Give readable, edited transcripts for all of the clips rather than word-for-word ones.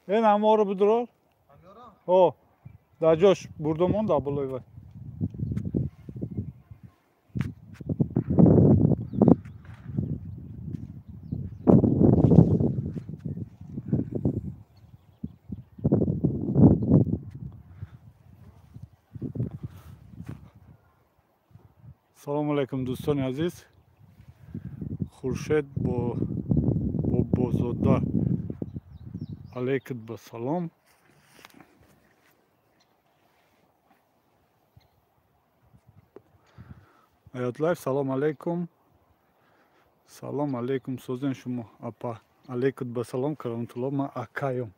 این همه رو بدرار او در جاش بردمان در بلای وی سلام علیکم دوستان عزیز خورشید با بازاده علیکم به سلام آیت سلام علیکم سلام علیکم سوزن شما اپا علیکم به سلام کرامتالله من اکایم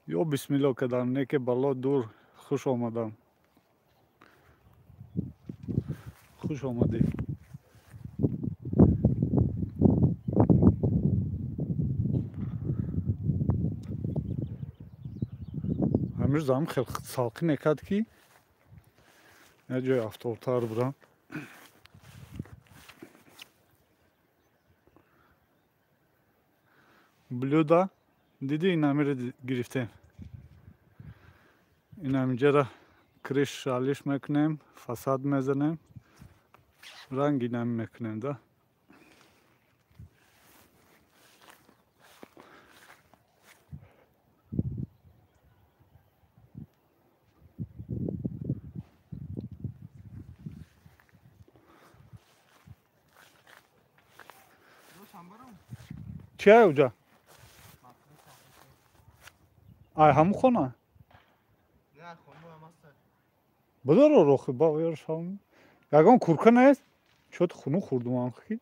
یا بسم الله کدام نیک بالا دور خوش آمدم خوش آمدی امروز زم خیلی ساقی نکرد کی یه جای افتادتر برم بلودا دیدی این امیر گرفتیم این همینجا را کرش شالیش میکنیم فساد میزنیم رنگی نمی میکنیم ده چیه اوجا؟ آی همون خونه؟ نه خونه هم هست بدار رو روخی با یارش همون یکان کرکه نیست؟ چود خونه خوردم هم خیلی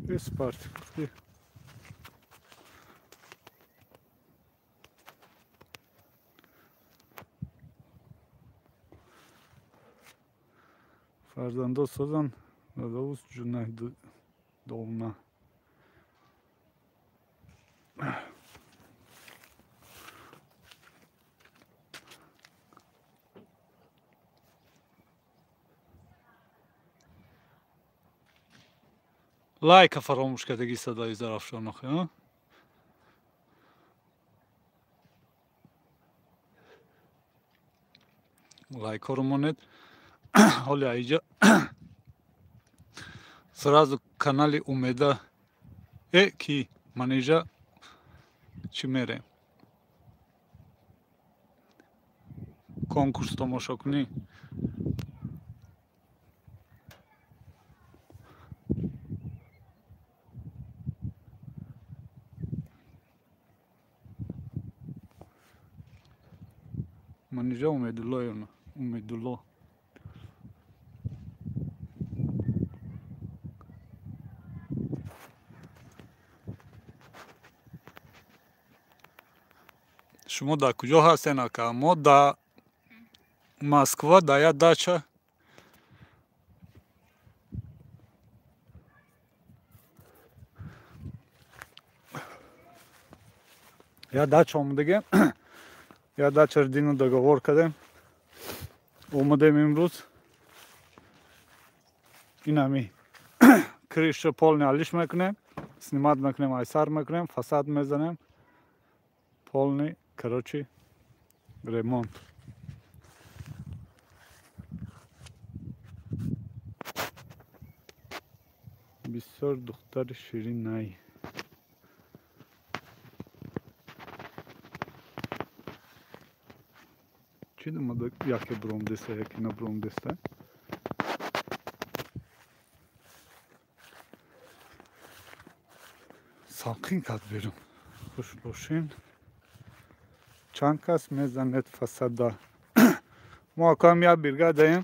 اسپارت خیلی فرزنده سازن نداوز جنه دومنه لایک فراموش کردگی صدای زرافشان نخی ها لایک ها رو مانید حالی اینجا сразу канали умеда ки манежа чӣ мерем конкурс тамошо кунӣ манежа умедулло ё на умедулло шумо дар куҷо ҳастен ака мо дар москва дар як дача як дача омадагем як дачаро дину договор кардем омадем имрӯз инами крыша полный алиш мекунем снимат мекунем айсар мекунем фасад мезанем полный короче ремонт бисёр духтари ширинай чӣ думада яке бромдеста яке набромдеста салқин кард берун хуш бошин чанд кас мезанед фасада мо акам як биргадаем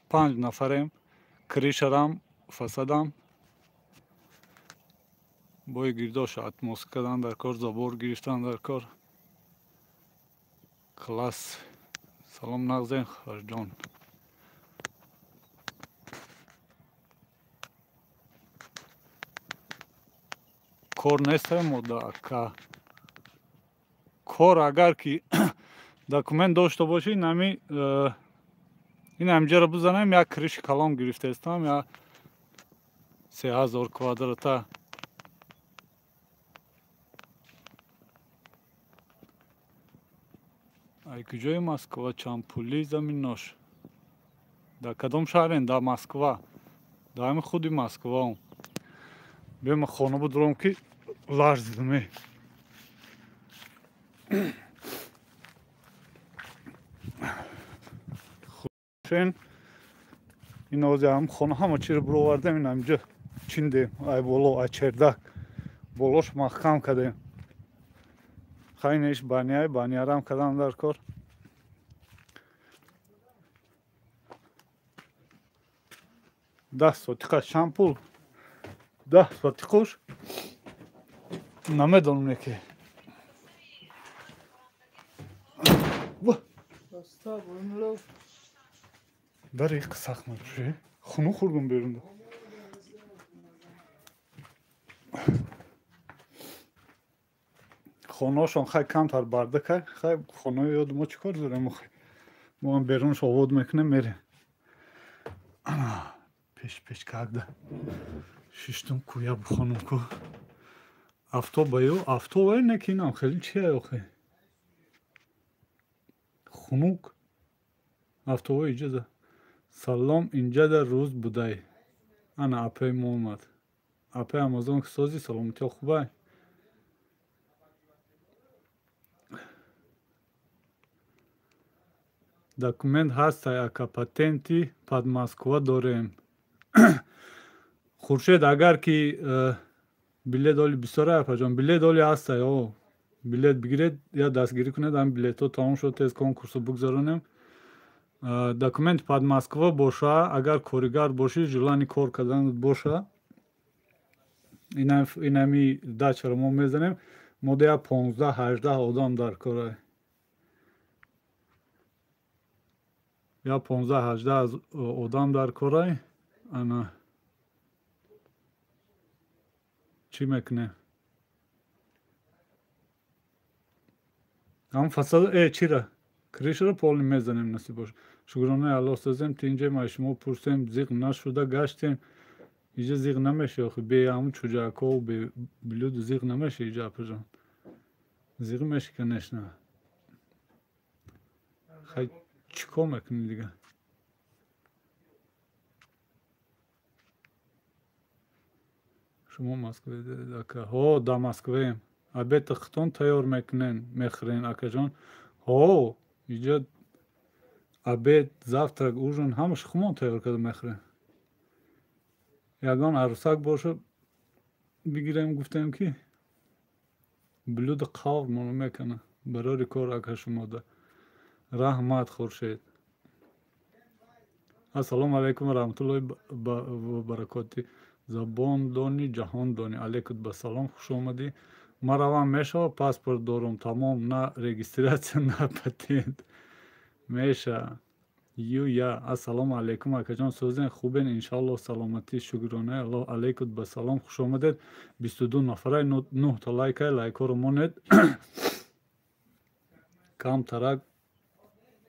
5 нафарем кришарам фасадам бои гирдоша атмоск кардан дар кор забор гирифтан дар кор класс салом нағзен хашҷон кор нестем мода ака кор агар ки документ дошта бошӣ нами این همجا رو بزنم یا کریش کلام گرفته استم یا 3000 kvadrat'a. ای کجای مسکو چامپولی زمیناش در کدام شهرین در مسکو در همین خودی مسکو هم بیم خانه بدرم که لرزیدمه خوشین این آزی هم خانه همه چی رو برو وردم این همجا چیندیم ای بولو ای چردک بولوش محکم کردیم خیلی بانی هم کردم در کار 10 ساعتی شامپول 10 ساعتی خوش نمیدونم که در یک سخت میشه خونو خوردم بیرون خونه‌شون خیلی کمتر برده که خیلی خونه یاد ما چیکار داریم ما هم بیرونش آورد میکنیم میره پیش کرده شیشتم کویا بخونم کو автоба نکینم خیلی چیه آخه خونوک автоба اینجا سلام اینجا در روز بودای انا اپی محمد اپی امازون که سازی سلامتی خوبه داکومنت هست яка патенти под Москва дорем خورشید اگر که بلیت داری بسیاره اپاجان بلیت داری هست یا بلیت بگیرید یا دستگیری کنید هم بلیت ها تمام شد از کنکورس بگذارونیم داکومنت под Москва باشه اگر کارگر باشی جلانی کار کردن باشه این همی دچ رو ما میزنیم مده 15-18 آدم در کاره یا 15-18 آدم در کاره انا چی میکنه هم فصل چی را کریش را پول میزنیم نصیب باشه شکرانه الله سازیم تینجا ما شما پرسیم زیغ نشده گشتیم اینجا زیغ نمیشه آخه به همون چوجاکا و به بلود زیغ نمیشه اینجا اپجان زیغ میشه که نشنه خیلی چیکار میکنی دیگه شما مسکوی دکه ها دا مسکویم обед хтон тайёр мекунен мехӯрен акаҷон ҳо инҷа обед завтрак ужин ҳамаш хумон тайёр карда мехӯрем ягон арӯсак боша бигирем гуфтем ки блюда қавр моно мекана барори кор ака шумода раҳмат хуршед ассалому алайкум раҳматуллоҳи ва баракоти забондони ҷаҳондони алайкум басалом хуш омадӣ ما روان میشه پاسپورت دارم تمام نه رجیستراسیون نه پتنت میشه یا السلام علیکم اکا جان سوزن خوبین انشالله سلامتی شکرانه الله علیکم به سلام خوش آمدید 22 نفره 9 تا لایک رو مونید کم ترک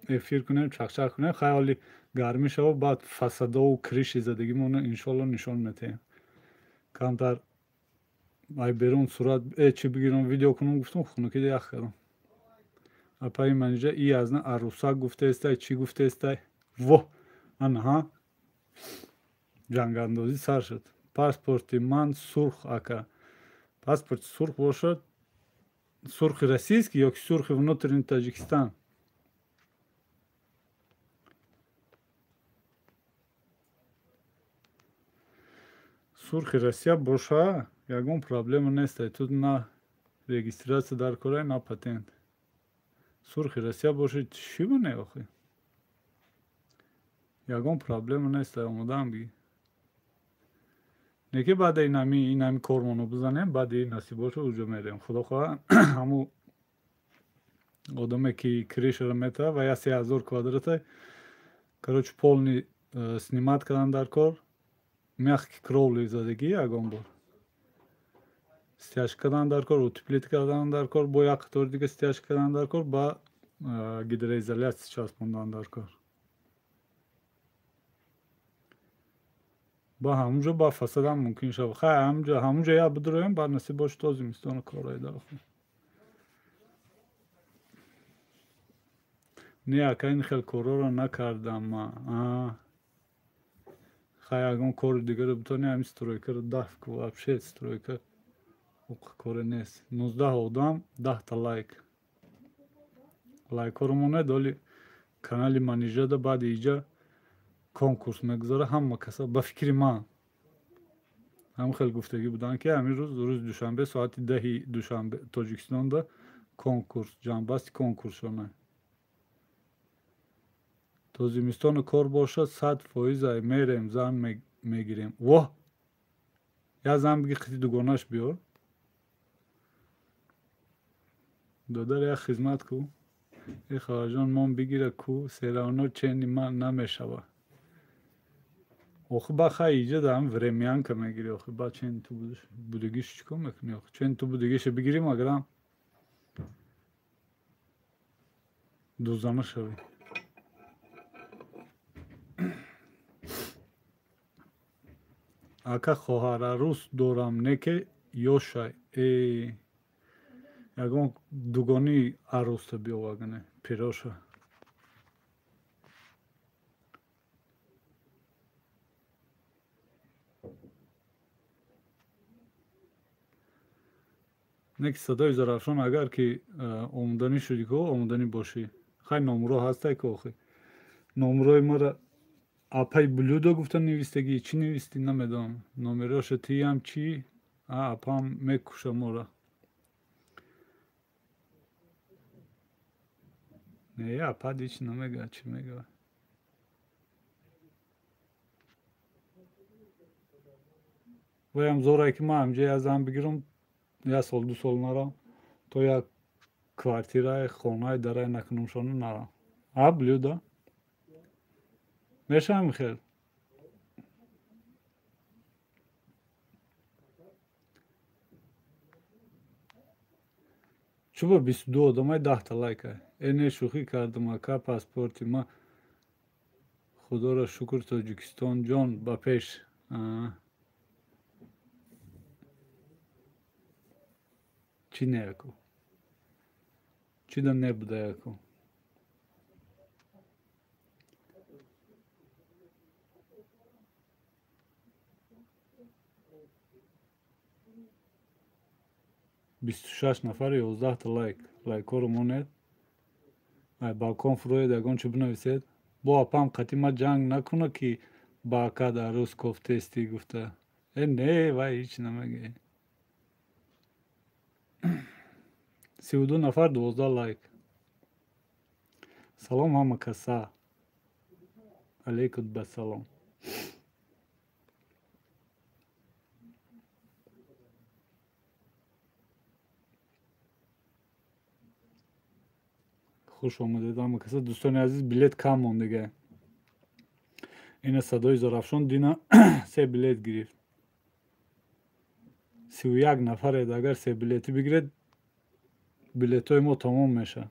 افیر کنیم چخ کنیم خیلی گرمی شو بعد فساده و کریش زدگی مونه انشالله نشان میتیم کم تر ай берун сурат чӣ бигирам видео кунам гуфтам хунукӣ ях кардам апаи манҷа и азна арӯсак гуфтаестай чӣ гуфтаестай во анаҳа ҷангандозӣ сар шуд паспорти ман сурх ака паспорти сурх бошад сурхи российский ёки сурхи внутренний таҷикистан сурхи россия боша ягон проблема нест тут на регистрация дар кора на патент сурхи россия бошад чӣ бане охи ягон проблема нест омодаам ди неки баъда инами кормоно бизанем баъди насиб боша уҷо мерем худо хоҳа ҳаму одаме ки кришро метава ва я 3000 квадрата короче полни снимат кардан дар кор мягкий кровли задагӣ ягон бор стяжка кардан дар кор утеплит кардан дар кор бо як қатори дига стяжка кардан дар кор ба гидроизоляция часпондан дар кор با همونجا با فساد هم ممکن شد خیلی همونجا یا بدرویم بر نصیب باش تا زمستان کارای داره نه اکا این خیلی کارا رو نکردم من خیلی اگه کار دیگه رو بتونی همین سترویکر رو دفع که وابشه سترویکر کار نیست 19 آدم 10 تا لایک ها رو مونه دالی کانالی منیجه ده بعد ایجا کنکورس مگذاره همه کسا به فکر من هم خیلی گفتگی بودن که همین روز دوشنبه ساعت 10 دوشنبه تاجیکستان ده کنکورس جنبستی کنکورس شونه تا زمستان کار باشد 100% میریم زن میگیریم واه یا زن بگی خیلی دوگانش بیار دادر یا خدمت کو ای خواهجان من بگیره کو سیرانا چنی من نمیشوه آخه با خیلی ایجا دارم ورمیان که میگیری آخه با چند تو بودگیش چکا میکنی آخه چند تو بودگیش بگیریم اگرم دوزانه شوی اکا خواهر عروس دارم نکه یوشای ای یکم دوگانی عروس بیا وگنه پیراشه نک صدای زرافشان اگر که آمدنی شدی که آمدنی باشی خیلی نمرو هسته که آخه نمروی مرا اپای بلودو گفتن نویستگی چی نویستی نمیدونم نمراش تی هم چی اپام میکشه مرا نه اپا دیچ نمیگه چی میگه ویم زورایی که ما همجا از هم بگیرم یا سال 2 سال نرم تو یا کوارتیرای خونه داره نکنم شانو نرم بلودا میشه خیلی چوبا 22 آدمای 10 تا لایکه اینه شوخی کردم اکا پاسپورتی ما خدا را شکر تاجیکستان جان با پیش چی نه یکو چی دا نبوده یکو بیست و شش نفر 11 تا لایک ها رو مونید بالکن فروید اگون چی بنویسید با اپام قطیمه جنگ نکنه که با اکا در روز کفته استی گفته نه وای هیچ نمیگه 32 نفر 12 لایک سلام همه کسا علیکم بسلام خوش آمدید همه کسا دوستان عزیز بلیت کم موندگه این صدای زرافشان دینا 3 بلیت گرفت 31 نفر اگر 3 بلیتی بگیرد بلیت های ما تمام میشه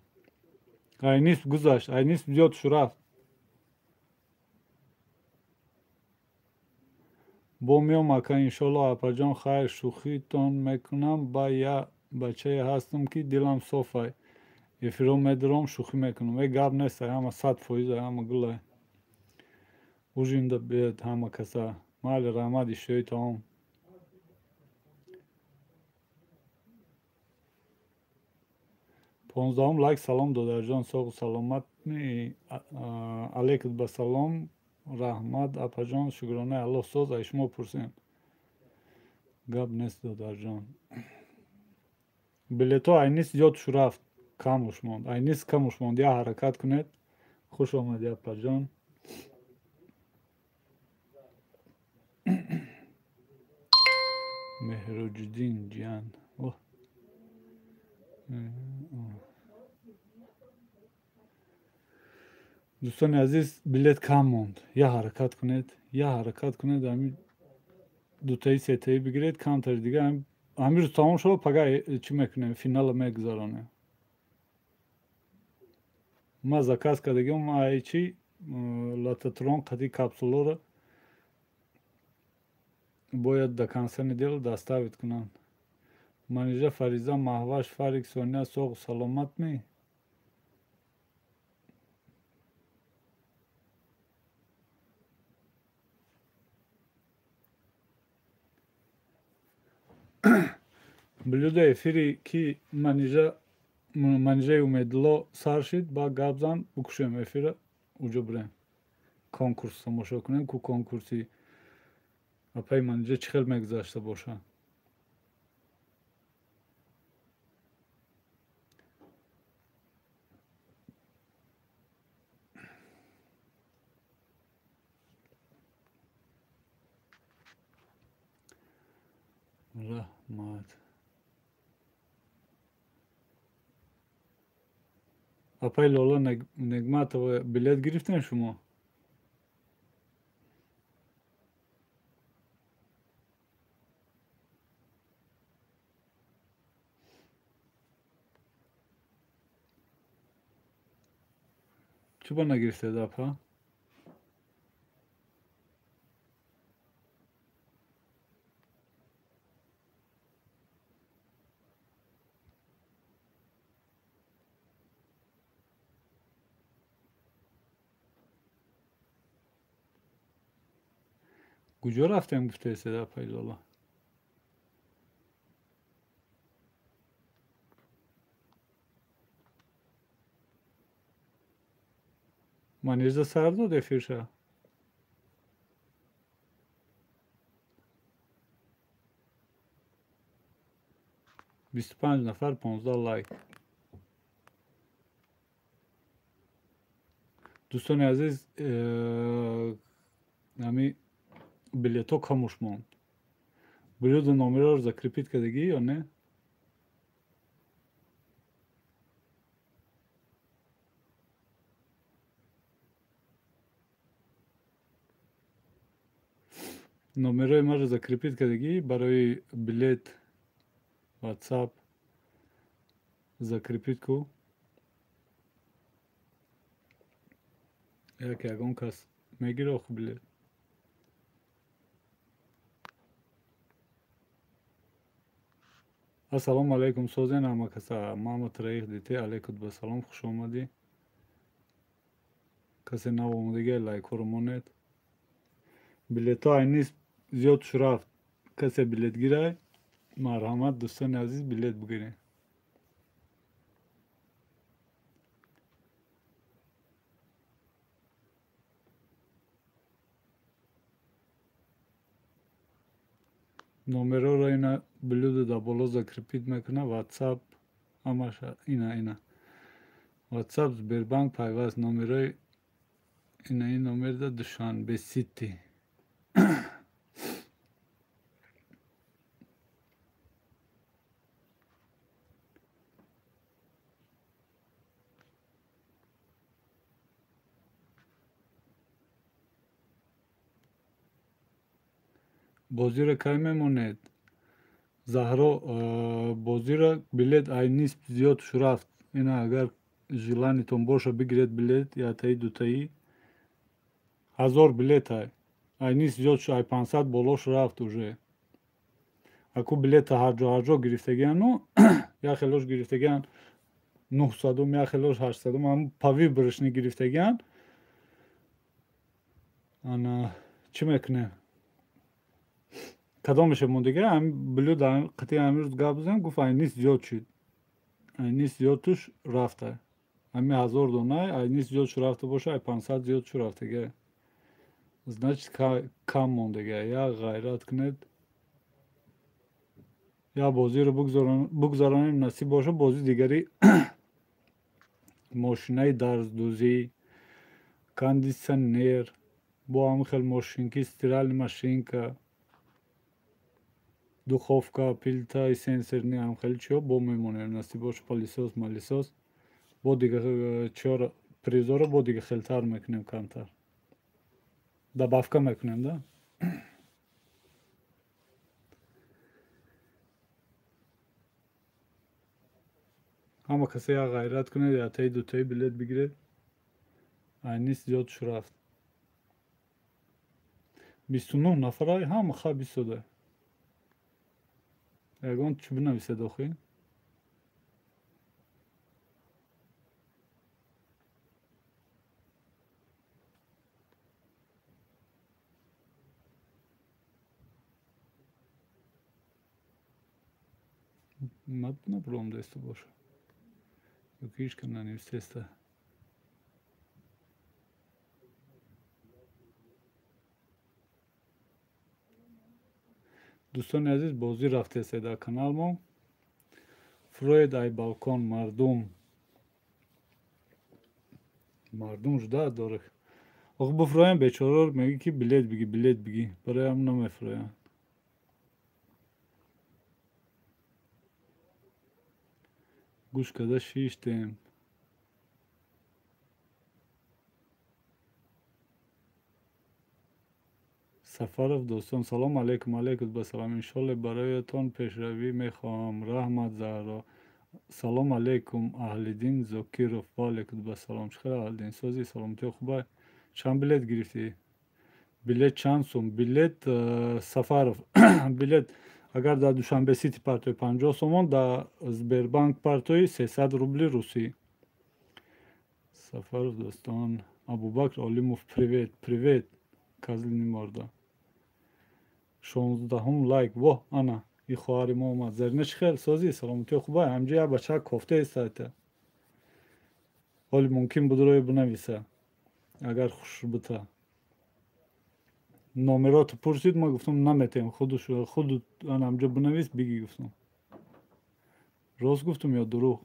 نیست گذاشت نیست زیاد شو رفت با میام اکا انشالله اپا جان خیر شوخی تان میکنم با یا بچه هستم که دلم صافه افرام میدارم شوخی میکنم ای گاب نیست همه 100% همه گله اوجینده بیاد همه کسا مال رحمت شوی تمام 15 لایک سلام دادر جان ساق و سلامت علیکت به سلام رحمت اپا جان شکرانه الله ساز ای شما پرسین گاب نیست دادر جان بلیت ها نیست زیاد شو رفت کمش موند نیست کمش موند یا حرکت کنید خوش آمدی اپا جان مهرجدین جان دوستان عزیز بلیت کم موند یا حرکت کنید همین دوتایی سه بگیرید کم تر دیگه همین روز تمام شد پگاه چی میکنیم فینال میگذارانه ما заказ کردگیم ما چی لاتاترون قدی کپسولا رو бояд да консерни дел доставить к нам. Манижа Фариза Маҳваш Фарик Соня соғ саломатми? Блюдо эфири ки манижаи Умедло сар шид, ба габзан букушем эфира уҷо бирем. Конкурс тамошо кунем, ку конкурси апай манижа чӣ хел мегузашта боша. Раҳмат. апай Лола Негматова билет гирифтем шумо? Чӯба нагирифтед апа? куҷо рафтем гуфтесед апай Лола? манежа сар дод эфирша? 25 нафар 15 лайк. дӯстони азиз, ҳами билетҳо камуш монд. блюдо номероро закрепит кардагӣ ё не? номерои маро закрепит кардагӣ барои билет WhatsApp закрепит ку. ягон кас мегира охи билет. ассалому алайкум созен амакаса Маҳмад Раих дите алайкут ба салом хуш омадӣ. касе нав омадаги лайкҳоро монед. билетҳо айнист зиёд шурафт. касе билет гирай, марҳамат дӯстони азиз билет бигиред. номероро ина блюдо да боло закрепит мекуна. WhatsApp ҳамаша ина WhatsApp Сбербанк пайваст номерои ин номер да Душанбе Сити. бозиро кай мемонед? заҳро бозиро билет айнист зиёд шурафт. ина агар желаниятон боша бигиред билет ятаи дутаи 1000 билет айнист зиёд ай 500 боло шурафт уже. аку билета ҳарҷо гирифтагиану яхелош гирифтагиан 900 яхелош 800 ҳам пави биришни гирифтагиан. ана чӣ мекунем? кадомеше мондига ҳам блюда қити амирӯз гап зидем гуфт айнист зиёд шуд. айнист зиёд туш рафта. ҳами 1000 донай айнист зиёд шурафта боша ай 500 зиёд шурафтага. значит кам мондага. я ғайрат кунед. я бозиро бугзаронем насиб боша бози дигари мошинаи дарздӯзӣ, кондитсионер, бо ҳами хел мошинки, стиральни машинка, духовка, плита сенсорни ҳам хеле чиё бо мемонем насиб боша палисос малисос. бо дига чиёр призоро бо дига хелтар мекунем камтар. добавка мекунем да. ҳама касе я ғайрат кунед ятаи дутаи билет бигиред. айнист зиёд шурафт. 29 нафарай ҳама хаб истода. Ягон чӣ бинависед охи? Мад набром десто боша. Ёки ҳичкам нанавистеста. дӯстони азиз, бозӣ рафтеста дар канал мо. Фройд ай балкон мардум жда дорад. охи бифроям бечораро меги ки билет бигӣ. Бароям намефроянд. гӯш карда шиштем. Сафаров дӯстон, салом алейкум. Алейкум басалом. Иншолло бароятон пешравӣ мехоҳам. Раҳмат Заҳро. Салом алейкум Аҳлиддин Зокиров. Ва алейкум басалом. Чӣ хеле Аҳлиддин сози, саломати хубай. Чанд билет гирифтӣ? Билет чанд сум? Билет Сафаров. Билет агар дар Душанбе Сити партои 50 сомон, дар Сбербанк партои 300 рубли русӣ. Сафаров дӯстон. Абубакр Олимов, привет. Казлини морда. 16 лайк. Во, ана и хоҳари мо омад. Зарина чӣ хел сози, саломати хубай. Ҳамҷа як бача кофта истаата. ҳоли мумкин буд рӯи бинависа, агар хуш бита. Номероту пурсид, ма гуфтам наметем, худ ҳамҷа бинавис биги гуфтам. Рост гуфтам ё дурӯғ?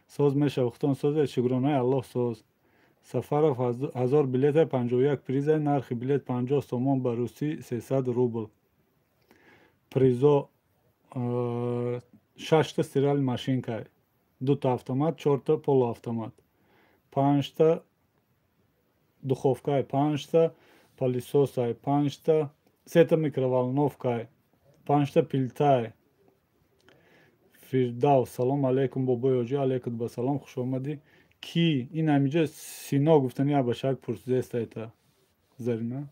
Соз мешава хутон созе шукронаи Аллоҳ соз. Сафаров 1000 билета 51 приза, нархи билет 50 сомон ба русӣ 300 рубл. Призо 6 стиральни машинка, 2 автомат, 4 полуавтомат, 5 духовка, 5 пылесоса, 5 3 микроволновка, 5 плита. Фирдавс, салом алейкум бобои ҳоҷӣ. Алейкум басалом, хуш омадӣ. Ки ин ҳамиҷа Сино гуфтани я башак пурсидеста Зарина.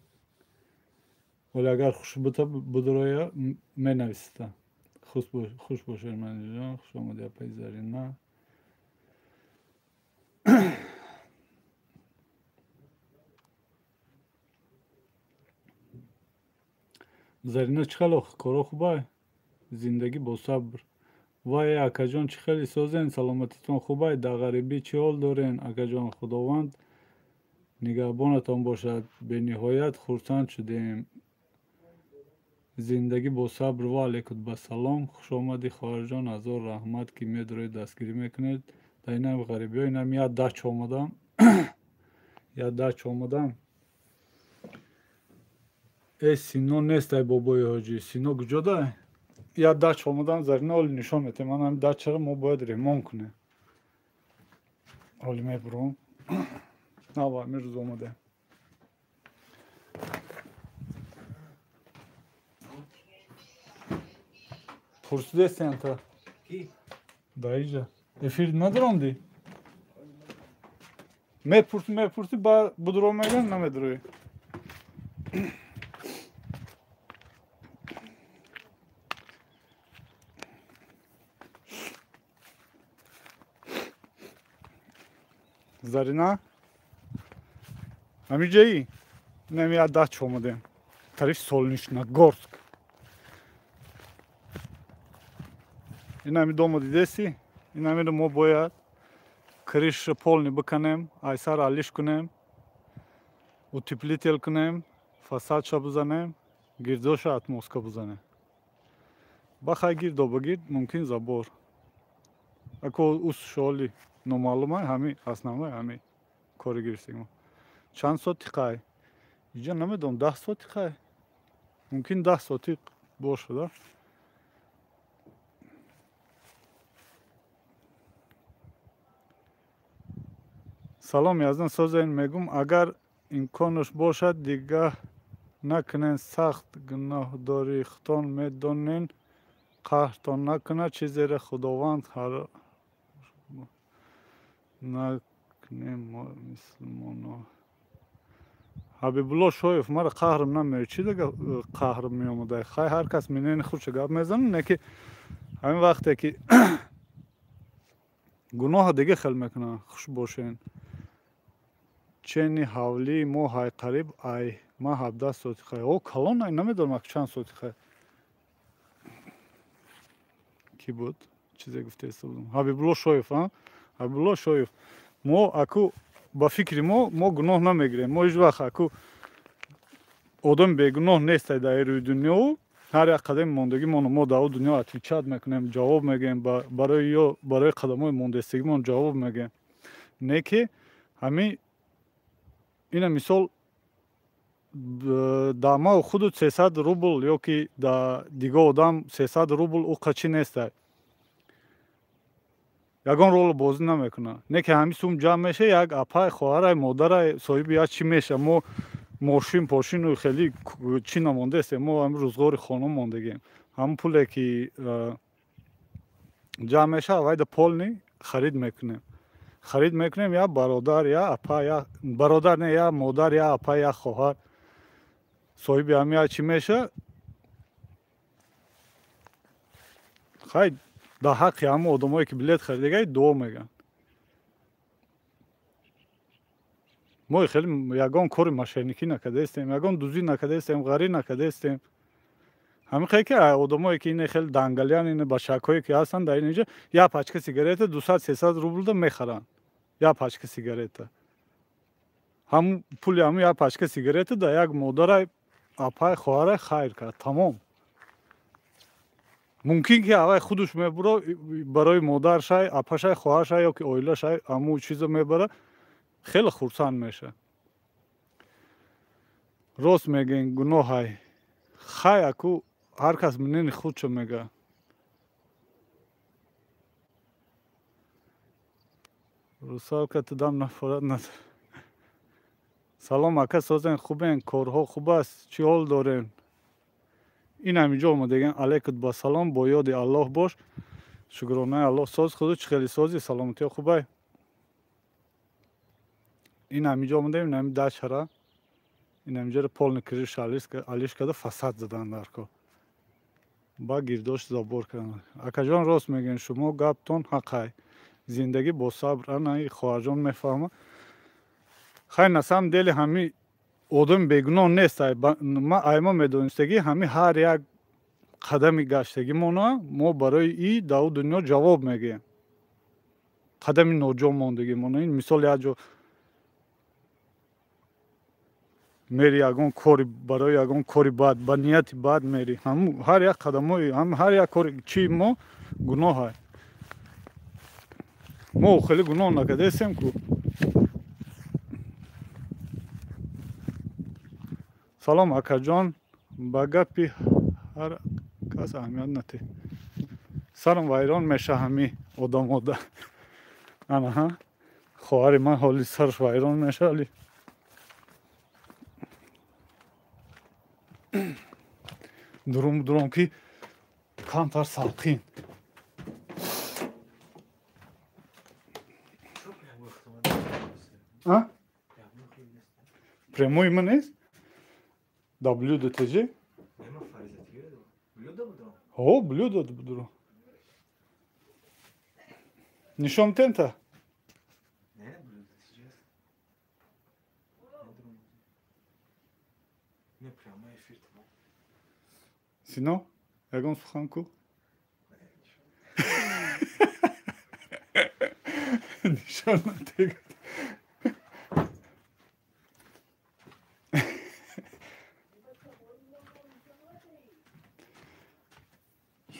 Вале агар хуш бита будроя менависиста. Хуш бошед манҷон, хуш омадӣ апаи Зарина. Зарина чӣ хел охи, коро хубай? Зиндагӣ бо сабр. Вай акаҷон чӣ хели созен, саломатитон хубай? Дар ғарибӣ чӣ ҳол дорен акаҷон? Худованд нигаҳбонатон бошад. Бениҳоят хурсанд шудем. Зиндагӣ бо сабр. Ва алейкум басалом. Хуш омадӣ хоҳарҷон. ҳазор раҳмат ки медороед дастгирӣ мекунед. Дар инам ғарибиҳо инам як дач омадам. Сино нестай бобои ҳоҷӣ. Сино куҷодай? Я дач омадам, Зарина оли нишон метем. Ман ҳам дачаро мо бояд ремонт кунем. Оли мебурам. Нава амирӯз омаде. Пурсидестен та? Ки? Даиҷа. Эфир надорамдӣ? Мепурси ба будро меган намедурӣ. Зарина? Ҳамиҷаӣ? Инам як дач омадем. Тариф Солнечногорск. Инами дома дидеси? Инамиро мо бояд крыша полни биканем, айсар алиш кунем, утеплител кунем, фасадша бизанем, гирдоша атмоска бизанем. Бахай гирдобагирд мумкин забор. Ако ус шоли номаълумай, ҳами основной ҳами кори гирифтем. Чанд соати қай? Иҷа намедонам 10 соати қай? Мумкин 10 соати бошад. Салом яздан созен мегум агар имконош бошад дига накунен, сахт гуноҳдори хутон медонен, қаҳртон накунад, чӣ зеро худованд накунем мо мусулмоно Habibullah Shoyev mara qahrım nameri chi dega qahrım miomada. Xay har kas mineni khudcha gap mezanın ne ki همین وقته که گناه دیگه خل میکنه خوش باشین چنی حولی مو های قریب ای ما 17 ساعت خواهی او کلان ای نمیدونم که چند ساعت خواهی کی بود؟ چیزی گفته استودم حبیبالله شایف حبیبالله شایف ما اکو با فکری ما گناه نمیگیریم ما هیچ وقت اکو آدم به گناه نیست در روی دنیا هر یک قدم موندگی ما در دنیا اتیچاد میکنیم جواب میگیم برای قدم های موندستگی ما جواب میگیم نه که همین این مثال در ما خود 300 روبل یا که در دیگه آدم 300 روبل او قچی نیست یگان رول بازی نمیکنه نه که همین سوم جمع میشه یک اپای خواهر مادر صاحب یا چی میشه ما ماشین پاشین و خیلی چی نمانده است ما هم روزگار خانم ماندگیم هم پولی که جمع میشه وای در پول نی خرید میکنیم یا برادر یا اپا یا برادر نه یا مادر یا اپا یا خواهر صاحب همین چی میشه خیلی در حق همه آدمایی که بلیت خریدگی دو میگن ما خیلی یگان کار مشینیکی نکرده استیم یگان دوزی نکرده استیم غری نکرده استیم همین خیلی که آدمایی که این خیلی دنگلیان این بشکایی که هستن در اینجا یا پاچک سیگارت 200 300 روبل ده میخرن یا پاچک سیگارت هم پولی هم یا پاچک سیگارت ده یک مادر اپای خواهر خیر کرد تمام ممکن که اوای خودش میبره برای مادرش اپاش خواهرش یا که اویلش همو چیزو میبره خیلی خرسند میشه راست میگین گناه های خای اکو هر کس منین خودشو میگه روسال که تدام نفرت نداره سلام اکا سازن خوبین کارها خوب است چی حال دارین این همینجا اومدگن علیکت با سلام با یاد الله باش شکرانه الله ساز خودت خیلی سازی سلامتی خوبه این همینجا اومده این همین دشت هره این همینجا رو پول نکریش علیش کرده فساد زدن در کار با گیرداشت زبور کردن اکا جان راست میگن شما گپتون حقای زندگی با صبر انا خواهر جان میفهمه خیلی نسام دل همی آدم بگناه نیست ما ایما میدونستگی همی هر یک قدمی گشتگی ما برای ای در دنیا جواب میگیم قدمی ناجا ماندگی این مثال یک جا میری یگان کاری برای یگان کاری بد با نیت بد میری هم هر یک قدم هم هر یک کاری چی ما گناه های ما خیلی گناه نکرده استیم که سلام اکا جان با گپی هر کس اهمیت نتی سرم ویران میشه همی آدم انا خواهر من حالی سرش ویران میشه حالی درم که کمتر سلقین прямой има не WDTG Нема фаризати блюдо будро. О, блюдо будро. Нишом тента. Не, блюдо сейчас. Не прямо ефир това. Сино, егон суханку. Нишом на тега.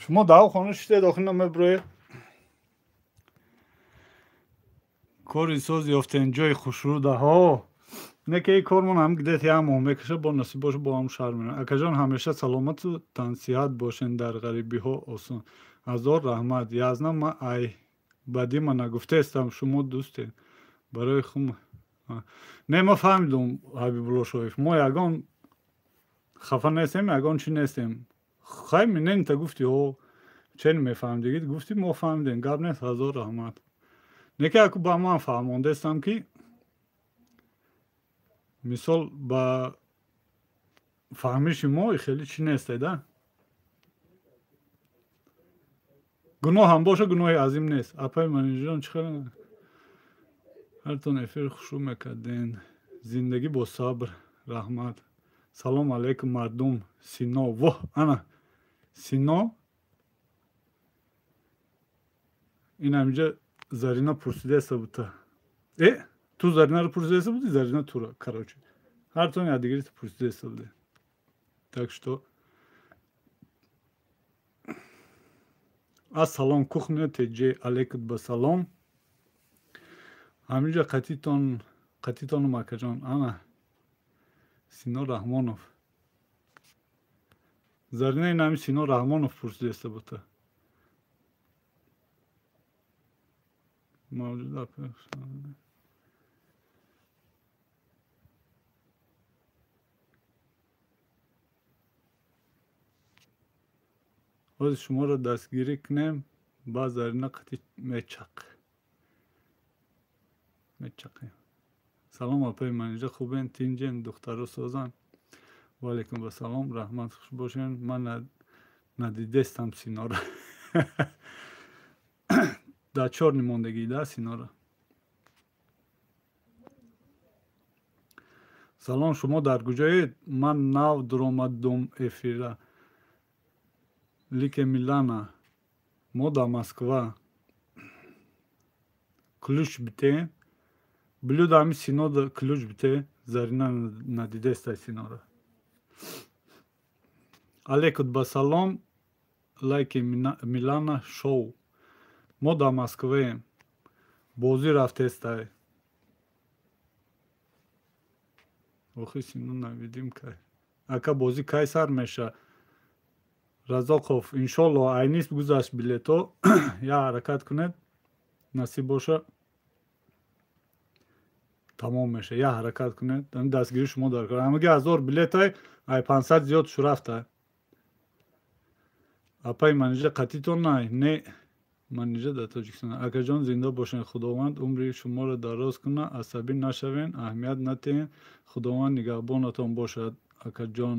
شما داو خانه شده داخل نامه برای کاری ساز یافتین جای خوشروده ها نه که ای کارمون هم گدهتی هم میکشه با نصیب باشه با هم شرمینه اکا جان همیشه سلامت و تنصیحت باشین در غریبی ها آسان هزار رحمت یزنم ما ای بدی من نگفته استم شما دوستین برای خون نه ما فهمیدم حبیب الله شایف ما یگان خفه نیستیم یگان چی نیستیم خیلی منین تا گفتی ها چین میفهمدگید گفتی ما فهمیدیم گب نیست هزار رحمت نه که اکو با من فهمانده استم که مثال با فهمش ما خیلی چی نیست ده گناه هم باشه گناه عظیم نیست اپای منیجان چخیلی هر تون افیر خوشو میکردین زندگی با صبر رحمت سلام علیکم مردم سینا واه انا سینا این همینجا زرینا پرسیده است بوده تو زرینا رو پرسیده است بودی زرینا تو رو کراچی هر тон یادگیری تو پرسیده است بوده так что ассалом кухня теҷе алейкум ба салом ҳаминҷа қатитону макаҷон ана сино раҳмонов зарина ин ҳами сино раҳмонов пурсида еста бута мавҷуда ҳозир шуморо дастгирӣ кунем ба зарина қатӣ мечақем салом апаи манижа хубен тинҷен духтару созан ваалейкум ассалом раҳмат хуш бошен ман надидестам синора дар чорни мондагида синора салом шумо дар куҷоед ман нав дуромадум эфира лике милана мо да москва ключ битен блюдами синода ключ бите зарина надидестай синора алейкум ба салом лайки милана шоу мо да москваем бозӣ рафтестай охи сино навидим кай ака бозӣ кай сар меша разоқов иншолло айнист гузашт билето я ҳаракат кунед насиб боша тамом меша я ҳаракат кунед дастгири шумо дар кор ҳамаги 1000 билетай ай 500 зиёд шурафта апай манижа қатитон най не манижа дар тоҷикистон акаҷон зинда бошен худованд умри шуморо дароз куна асабӣ нашавен аҳамият натиҳен худованд нигаҳбонатон бошад акаҷон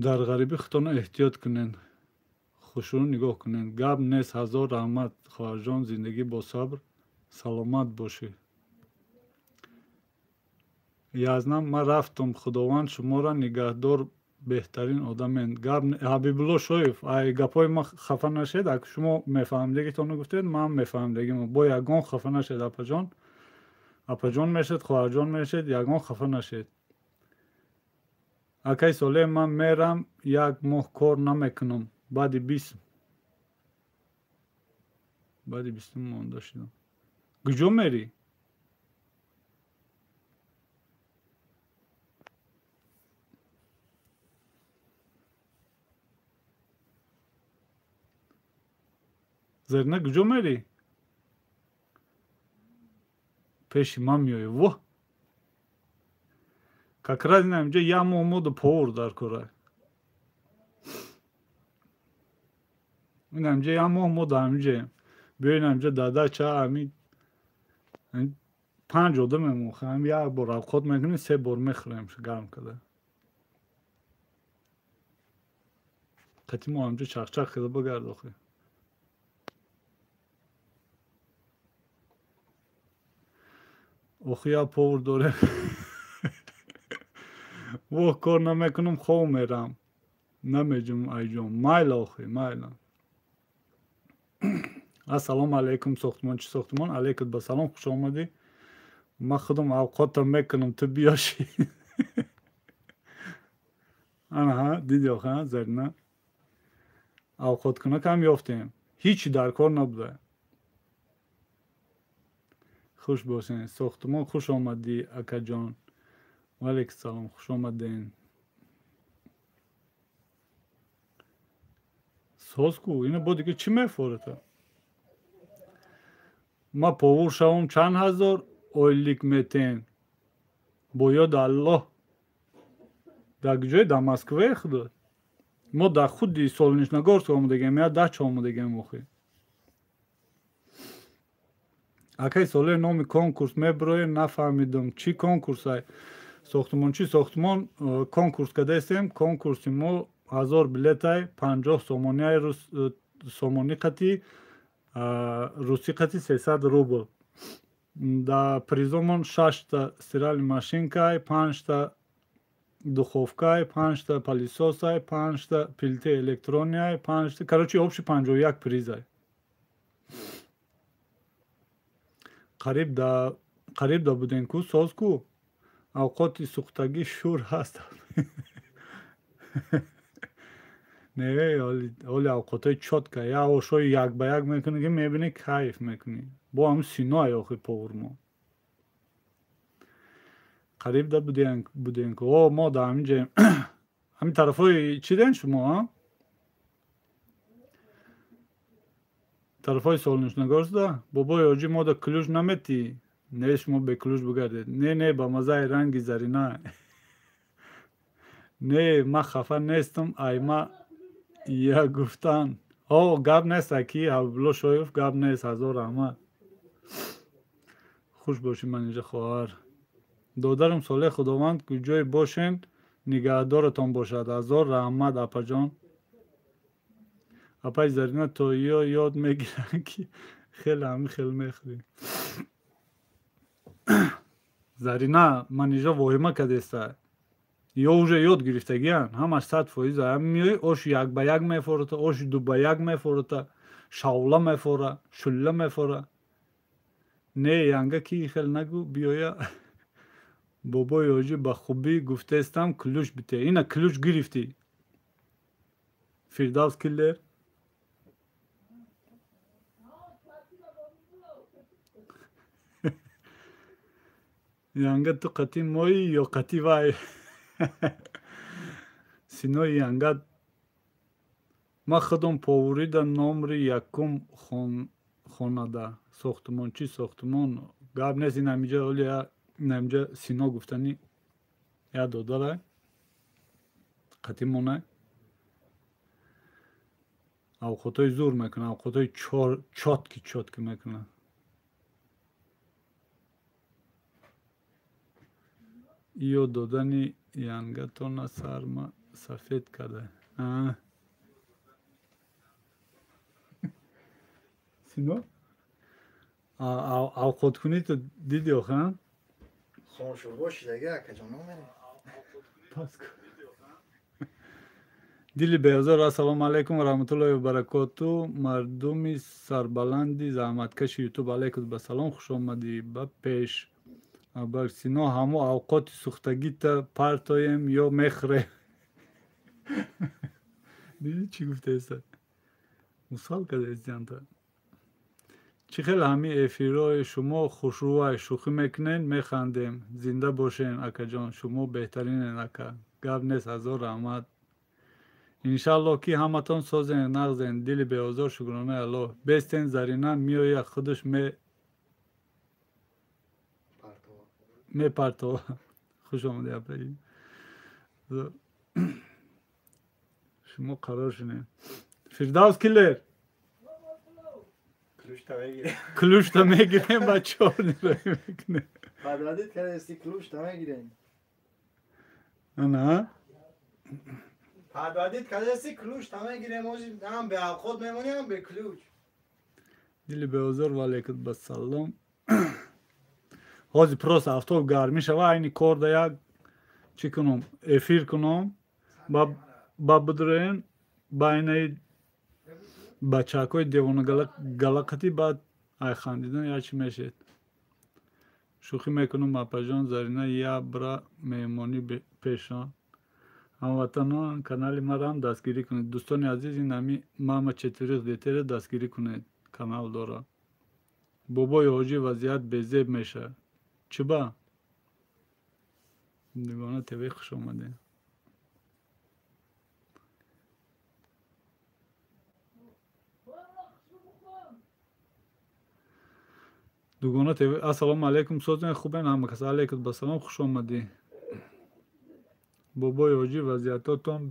дар ғарибӣ худтона эҳтиёт кунен хушрӯ нигоҳ кунен гап нест ҳазор раҳмат хоҳарҷон зиндагӣ бо сабр саломат бошӣ язнам ман рафтум худованд шуморо нигаҳдор беҳтарин одамед гап ҳабибулло шоев ай гапҳои ма хафа нашед ак шумо мефаҳмдагитонро гуфтед ман мефаҳмдагима бо ягон хафа нашед апаҷон мешед хоҳарҷон мешед ягон хафа нашед акай соле ман мерам як моҳ кор намекунам баъди 20 монда шудам куҷо мерӣ зарина куҷо мерӣ пеши ман меоӣ воҳ как раз ин ҳаминҷа як моҳ моду повур дар кора ин ҳаминҷа як моҳ мо дар ҳаминҷаем биё ин ҳаминҷа дадача ҳамин 5 одам мемохе ҳам як бор авқот мекунем 3 бор мехӯрем гарм када қати мо ҳаминҷа чақчақ када багард охе охи як повур дорем воҳ кор намекунам хов мерам намеҷам айҷон майла охи майла ассалому алейкум сохтмончи сохтмон алейкум ба салом хуш омадӣ ман худам авқотам мекунам ту биёшӣ анаҳа диди охи зарина авқоткунакам ёфтем ҳичи дар кор набуда хуш бошен сохтмон хуш омадӣ акаҷон ваалейкум салом хуш омаден созку ина бо дига чӣ мефората ма повур шавам чанд ҳазор ойлик метен бо ёд аллоҳ дар куҷое дар москвае худо мо дар худи солнечногорск омадагем я дача омадагем охи акай соле номи конкурс меброя нафаҳмидам чӣ конкурсай сохтмончӣ сохтмон конкурс кадастем конкурси мо 1000 билетай 50 сомонияи сомонӣ қати русӣ қати 300 рубл да призомон 6та стирали машинкай 5та духовкай 5та палисосай 5та пилтаи электронияй 5 короче общи 51 призай қариб да будем ку соз ку авқоти сухтагӣ шур ҳаст не оли авқотаи чотка я ошои як ба як мекунӣ ки мебинӣ кайф мекунӣ бо ҳам синои охи повурмо қариб да будем ку о мо да ҳамин ҷоем ҳамин тарафҳои чӣ ден шумо тарафҳои солнечногорск бобои ҳоҷӣ мо да клюж наметӣ не шумо бе клюж бигардед не ба маззаи ранги зарина не ман хафа нестам айма я гуфтан о гап нест ки ҳабибулло шоев гап нест ҳазор раҳмат хуш бошӣ манижа хоҳар додарам солеҳ худованд куҷое бошен нигаҳдоратон бошад ҳазор раҳмат апаҷон апаи зарина то ёд мегиранд ки хеле хел мехӯрем зарина манижа воҳима кадеста ё уже ёд гирифтагиян ҳамаш 100% ҳамин ош як ба як мефорота оши ду ба як мефорота шавла мефора шулла мефора не янга ки хел нагу биёя бобои ҳоҷӣ ба хубӣ гуфтестам ключ бите ина ключ гирифтӣ фирдавс киллер янга ту қати мои ё қати вай синои янга ман худам повурида номри якум хонада сохтмончӣ сохтмон гап нест ин ҳамиҷа оли инамҷа сино гуфтани я додарай қати монай авқотои зур мекуна авқотои чотки мекуна ё додани янгатона сарма сафед карда сино авқоткунӣ ту диди оха дили беозор ассалому алайкум ва раҳматуллоҳи ва баракоту мардуми сарбаланди заҳматкаши ютуб алайкум басалом хуш омадӣ ба пеш сино ҳамо авқоти сухтагита партоем ё мехӯрем диди чӣ гуфтеста мусал кадестианта чӣ хел ҳамин эфирҳои шумо хушрӯай шӯхӣ мекунен механдем зинда бошен акаҷон шумо беҳтаринен ака гап нест ҳазор раҳмат иншалло ки ҳаматон созен нағзен дили беозор шукронаи аллоҳ бестен зарина меоя худаш мепартова хуш омаде апаи шумо қарор шунед фирдавс киллер клюшта мегирем ба чорни мекунем падвадид кадасти клюшта мегирем ана падвадид кадасти клюшта мегирем ҳам бе авқот мемонем ҳам бе ключ дили беозор ва алайкум басалом ҳозир просто автобус гарм мешава айни кор да як чӣ кунам эфир кунам ба будурен ба айнаи бачакҳои девона галақатӣ баъд ай хандидан я чӣ мешед шӯхӣ мекунам апаҷон зарина я бра меҳмонӣ пешон ҳамватанон канали марам дастгирӣ кунед дӯстони азиз ин ҳами мама четвирих детере дастгирӣ кунед канал дора бобои ҳоҷӣ вазъият безеб мешавад чӣ ба дигона тв хуш омадед дугона тв ассалому алайкум созен хубен ҳамакас алайкум басалом хуш омадӣ бобои ҳоҷӣ вазъиятотон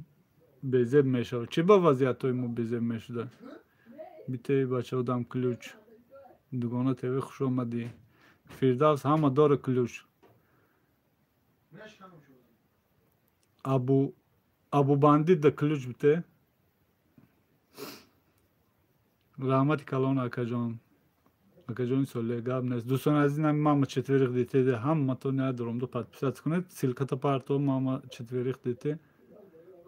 безеб мешавад чӣ ба вазъиятҳои мо безеб мешуда битаи бачаодам ключ дугона теви хуш омадӣ. Фирдавс ҳама дора клюш. Абубандӣ да клюш бите. Раҳмати калон акаҷон. Акаҷони соле гап нест. Дӯстони азиз, нами мама четверик дете ҳаматон ядорум ду подписаться кунед. Силката парто мама четверик дете.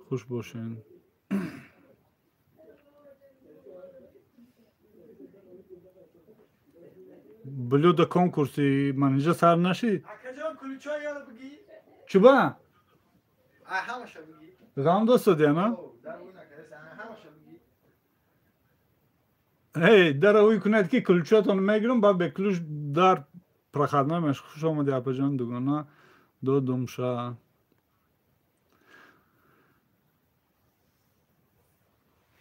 Хуш бошен. Блюдо конкурси манижа сар нашид? Акаҷон кулчой яро бигӣ. Чуба? Ҳамаша бигӣ. Ғам достодиана? Эй, дара уй кунед ки кулчатон мегирам, ба бе клюш дар проходной меш. Хуш омади апаҷон дугона додумша.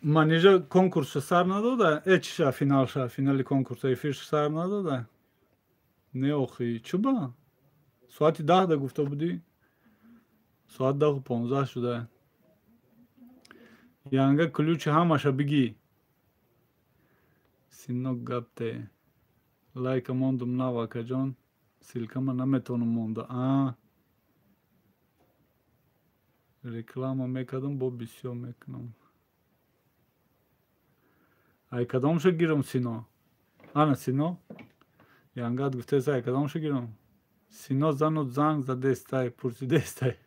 Манижа конкурсша сар надода? Чиша финалша, финали конкурса эфирша сар надода? Не охи, чуба? Соати 10 да гуфта будӣ? Соат 10:15 шуда. Янга ключи ҳамаша бигӣ. Синок гапте. Лайка мондум нав акаҷон. Силкама наметонам монда. Реклама мекардам, бо бисёр мекунам. Ай кадомша гирам Сино? Ана Сино? Янгат гуфтеса ай кадомша гирам? Сино зану занг задестай, пурсидестай.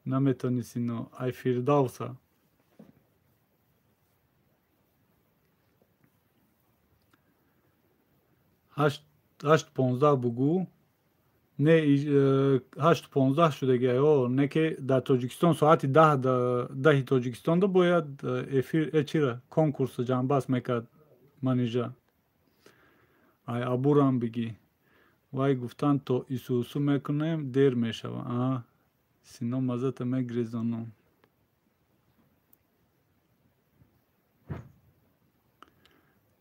Наметони Сино. Ай Фирдавса. Ҳашт 15 бугу. Не 8:15 шудаги аё. Не ки дар Тоҷикистон соати 10 Тоҷикистон да бояд эфир чира конкурс ҷанбаст мекард манижа. Ай абурам бигӣ. Вай гуфтанд то исӯсӯ мекунем дер мешава. Сино мазата мегирезонам.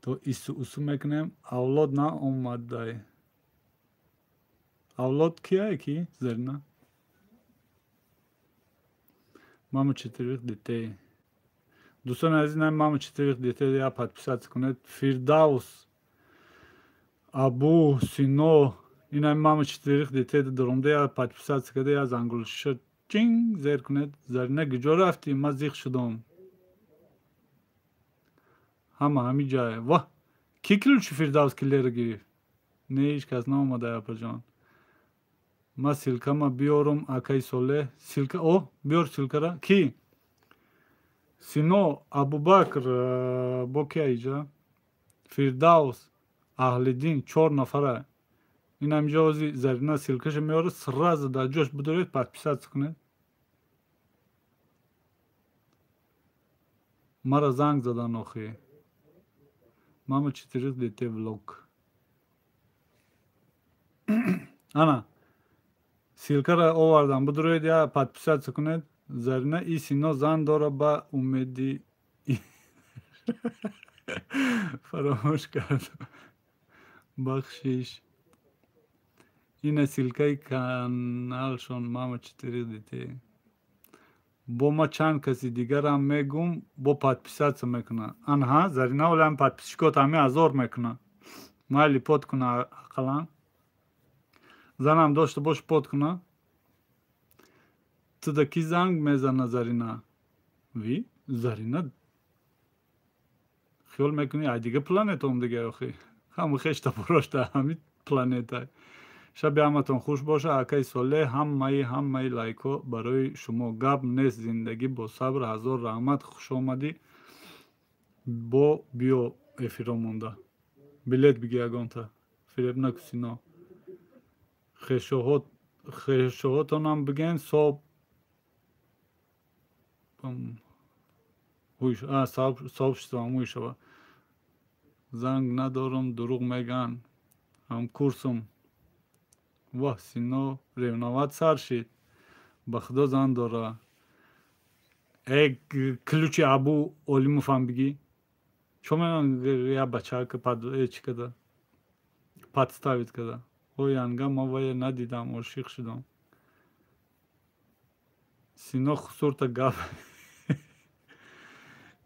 То исӯсӯ мекунем. Авлод наомадай. Авлод кияе ки Зарина? Мама четверик детей. Дӯстони азиз, нами мама четверик детей я подписаться кунед. Фирдавс, Абу, Сино, инами мама четверик детей даромда я подписаться када я зангулша чин зер кунед. Зарина гиҷо рафтӣ? Ман зиқ шудам. Ҳами ҷае. Ваҳ! Ки ключи Фирдавс килера гирифт? Не ҳеҷ кас наомада апаҷон. Ма силкама биёрум акаи соле. Силка биёр силкара. Ки? Сино, Абубакр, бо кия иҷа? Фирдавс, Аҳлиддин 4 нафара. Ин ҳамиҷа ҳози Зарина силкаша меёрад, сразу дар ҷош бидоред, подписаться кунед. Мара занг задан охи. Мама четверик детей влог. Ана силкара овардам, бидоред я подписаться кунед. Зарина и Сино зан дора ба умеди. Фаромӯш кардам. Бахшиш. Ина силкаи каналшон мама четверик детей. Бо ма чанд каси дигарам мегум, бо подписаться мекуна. Анҳа, Зарина олам подписчикот ҳами 1000 мекуна. Майли под куна ақалан. Занам дошта бош под куна. Туда ки занг мезана Зарина? Ви? Зарина? Хиёл мекунӣ ай дига планетам дига охи. Ҳаму хешта порошта ҳами планетай. Шаби ҳаматон хуш боша. Акаи соле ҳамаи лайко барои шумо. Гап нест зиндагӣ бо сабр. 1000 раҳмат. Хуш омадӣ. Бо биё эфиро монда. Билет биги ягонта. Фиреб наку Сино. Хешоҳотонам биген соб сообществам муишава. Занг надорам, дуруғ меган. Ҳам курсум. Ваҳ, Сино ревноват сар шид. Ба худо зан дора. Ключи Абу Олимовам бигӣ. Чо менан я бачака чӣ када? Подставит када. Янга ма вая надидам, ошиқ шудам. Сино хусурта гап.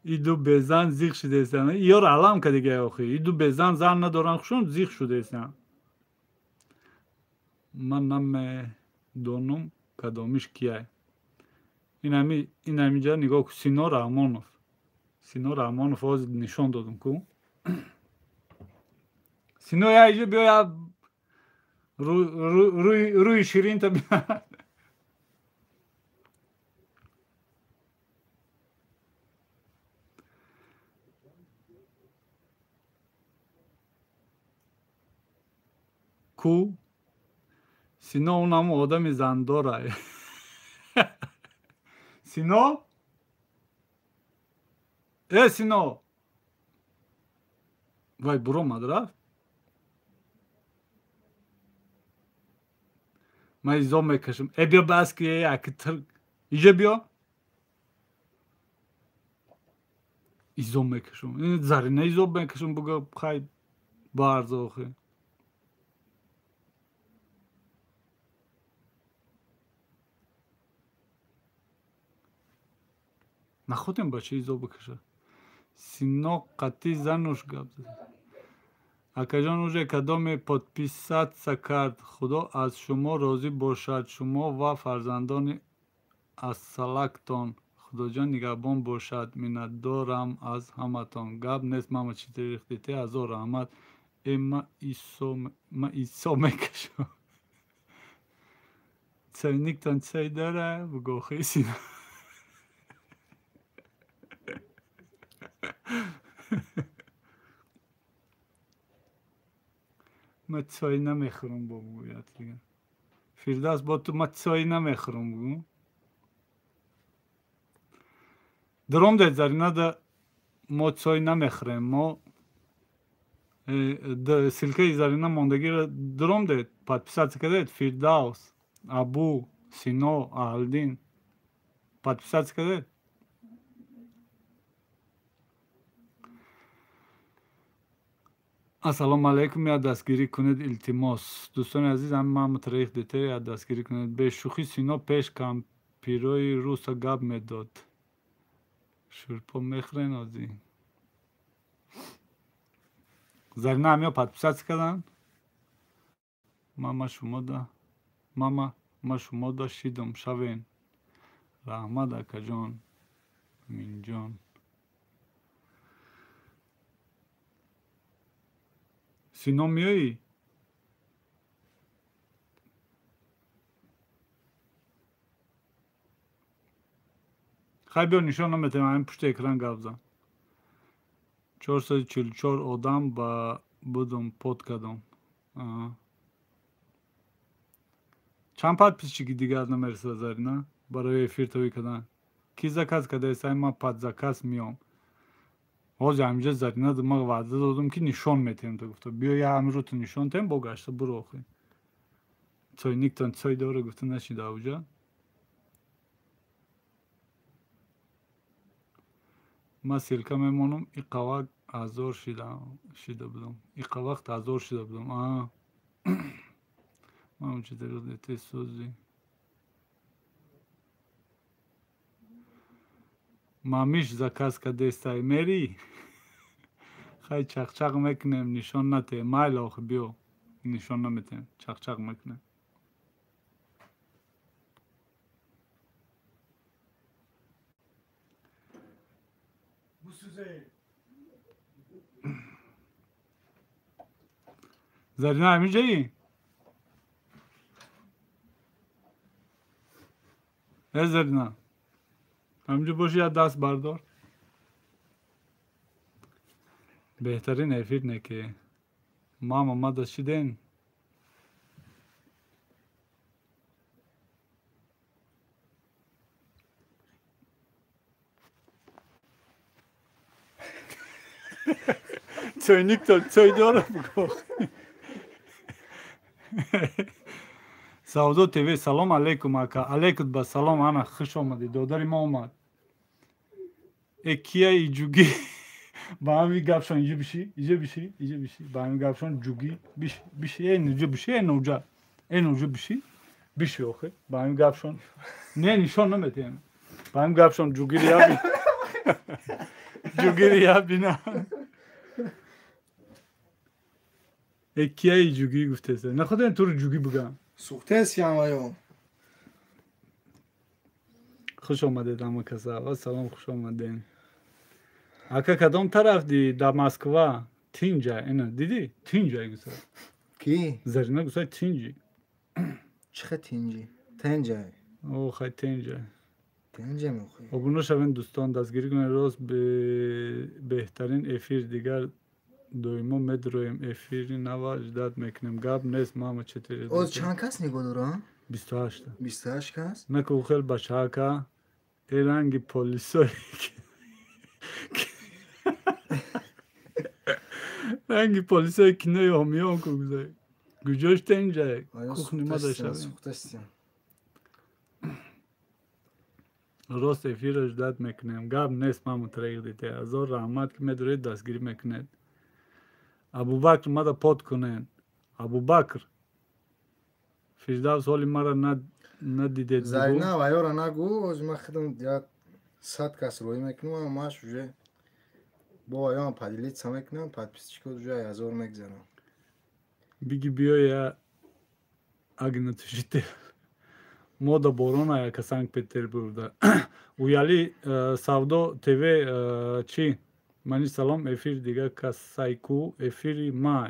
ایدو بزن زیغ شده ایستن ایار علم که دیگه آخی ایدو بزن زن ندارن خوشون زیغ شده ایستن من نمیدونم کدومش کیه این همینجا نگاه کن سینا رحمانوف آز نشان دادم کن سینا یا ایجا بیا روی شیرین تا بیا کو سینا اونم آدم زنداره سینا سینا وای برو مدرف من ایزا میکشم بیا بس که یکی تر ایجا بیا ایزا میکشم این زرینه ایزا میکشم بگه خیلی برز آخه نخودم بچه ایزا بکشه سینا قطعی زنوش گب زده اکجان اوژه کدام подписаться کرد خدا از شما راضی باشد شما و فرزندان اصلکتان خدا جان نگهبان باشد منتدارم از همتان گب نیست ماما چی ریختیته از رحمت ما ایسا میکشم چاینیکتان چای داره بگو خیلی سینا من چای نمیخورم با بگوید دیگه فیردوس با تو من چای نمیخورم بگو درام دید زرینه ده ما چای نمیخوریم ما سلکه زرینه ماندگی را درام دید подписаться کردید فیردوس ابو سینا اهلدین подписаться کردید السلام علیکم یا دستگیری کنید التماس دوستان عزیز هم من متریخ دیته یا دستگیری کنید به شوخی سینا پیش کمپیروی روسا گب میداد شورپا میخرین آزی زرینه هم یا подписаться کردن ما شما دا شیدم شوین رحمت اکا جان مین جان سینا میایی خیلی بیا نشان نمیتیم همین پشت اکران گفزم 444 آدم با بودم پود کدم چند подписчики دیگه از نمیرسه زرینه برای افیر توی کدن کی زکاز کده ایسای من پد زکاز میام آج همینجا زرینه ده ما وعده دادم که نشان میتیم تا گفته بیا یه همین رو تو نشان تیم با گشته برو آخی چای نیکتان چای داره گفته نشیده اوجا ما سیلکه میمونم ای قوق ازار شیده بودم ای قوقت ازار شیده بودم ما اونچه در دیتی سوزی مامیش زکاز کده ایستای میری خیلی چق میکنیم نشان نتیم مایل آخه بیو نشان نمیتیم چق میکنیم زرینه همین جایی زرینه همینجا باشی یا دست بردار بهترین افیر نه که ما دست شدین چای داره بگو سعودو تیوی سلام علیکم اکا علیکم با سلام انا خوش آمدی داداری ما اومد کیه ای جوگی با همی گفشان ایجا بشی با همی گفشان جوگی بشی اینجا بشی اینجا بشی آخه با همی گفشان نه نشان نمیتیم با همی گفشان جوگی ریا جوگیری یا بینا کیای جوگی گفته سه نه خدا تو رو جوگی بگم سوخته سیام آیا خوش آمدید اما کسا سلام خوش آمدین اکا کدام طرف دی در مسکوا تینجا اینا دیدی تینجا گوسه کی زرینه گوسه تینجی چه تینجی تنجای او خیلی تینجا تنجه میخوای ابونو شوین دوستان دستگیری کنید روز به بهترین افیر دیگر دویمو مدرویم افیری نوا اجداد میکنیم گاب نیست ماما چطوری اوز چند کس نگو دارم 28 28 کس نکو خیلی بچه ها که رنگ پولیسایی رنگ پولیسایی که نه همیان که گذاری گوجاش تنجه کوخ نیما داشته سوخته سیام راست افیر اجداد میکنیم گاب نیست ماما طریق دیده ازار رحمت که مدروید دستگیری میکنید ابو بکر مادا پاد کنین ابو بکر فیردوس حالی مرا ندیدید زرینه و یارا نگو از من خودم یا 100 کس روی میکنم و ماش وجه با آیان پدیلیت سمیکنم پد پیسچکو وجه 1000 میگذارم بگی بیا یا اگه نتوشیده ما دا بارون آیا که سنگ پتربورگ ویالی سودو تیوی چی منی سلام افیر دیگه که سایکو افیری ماه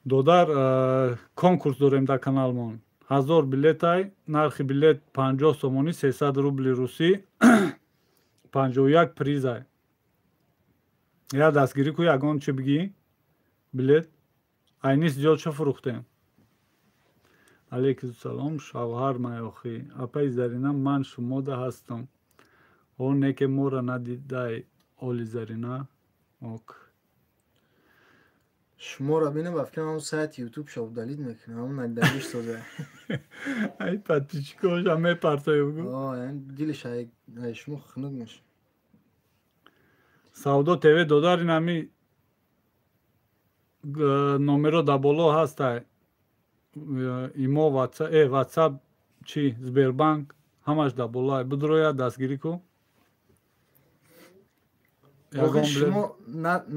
دودار کنکورس داریم در کانالمون 1000 بلیت های نرخی بلیت 50 سومونی 300 روبل روسی 51 پریز های یا دستگیری کوی اگان چه بگی بلیت اینی زیاد چه فروختیم علیکم سلام شوهر میاخی اپای زرینه من شما ده هستم اون که مورا ندیده اولی زرینه اوک شما را بینه بفکرم همون سایت یوتیوب شاپ دالید میکنه همون ندیدش سازه ای پتیچکوش همه پرتای بگو یعنی دیلش های شما خنود میشه سودا تیوی دودار این همی номеро да боло ҳастай имо ватсап чи сбербанк ҳамаш да боло бидроя дастгирӣ ку آخه شما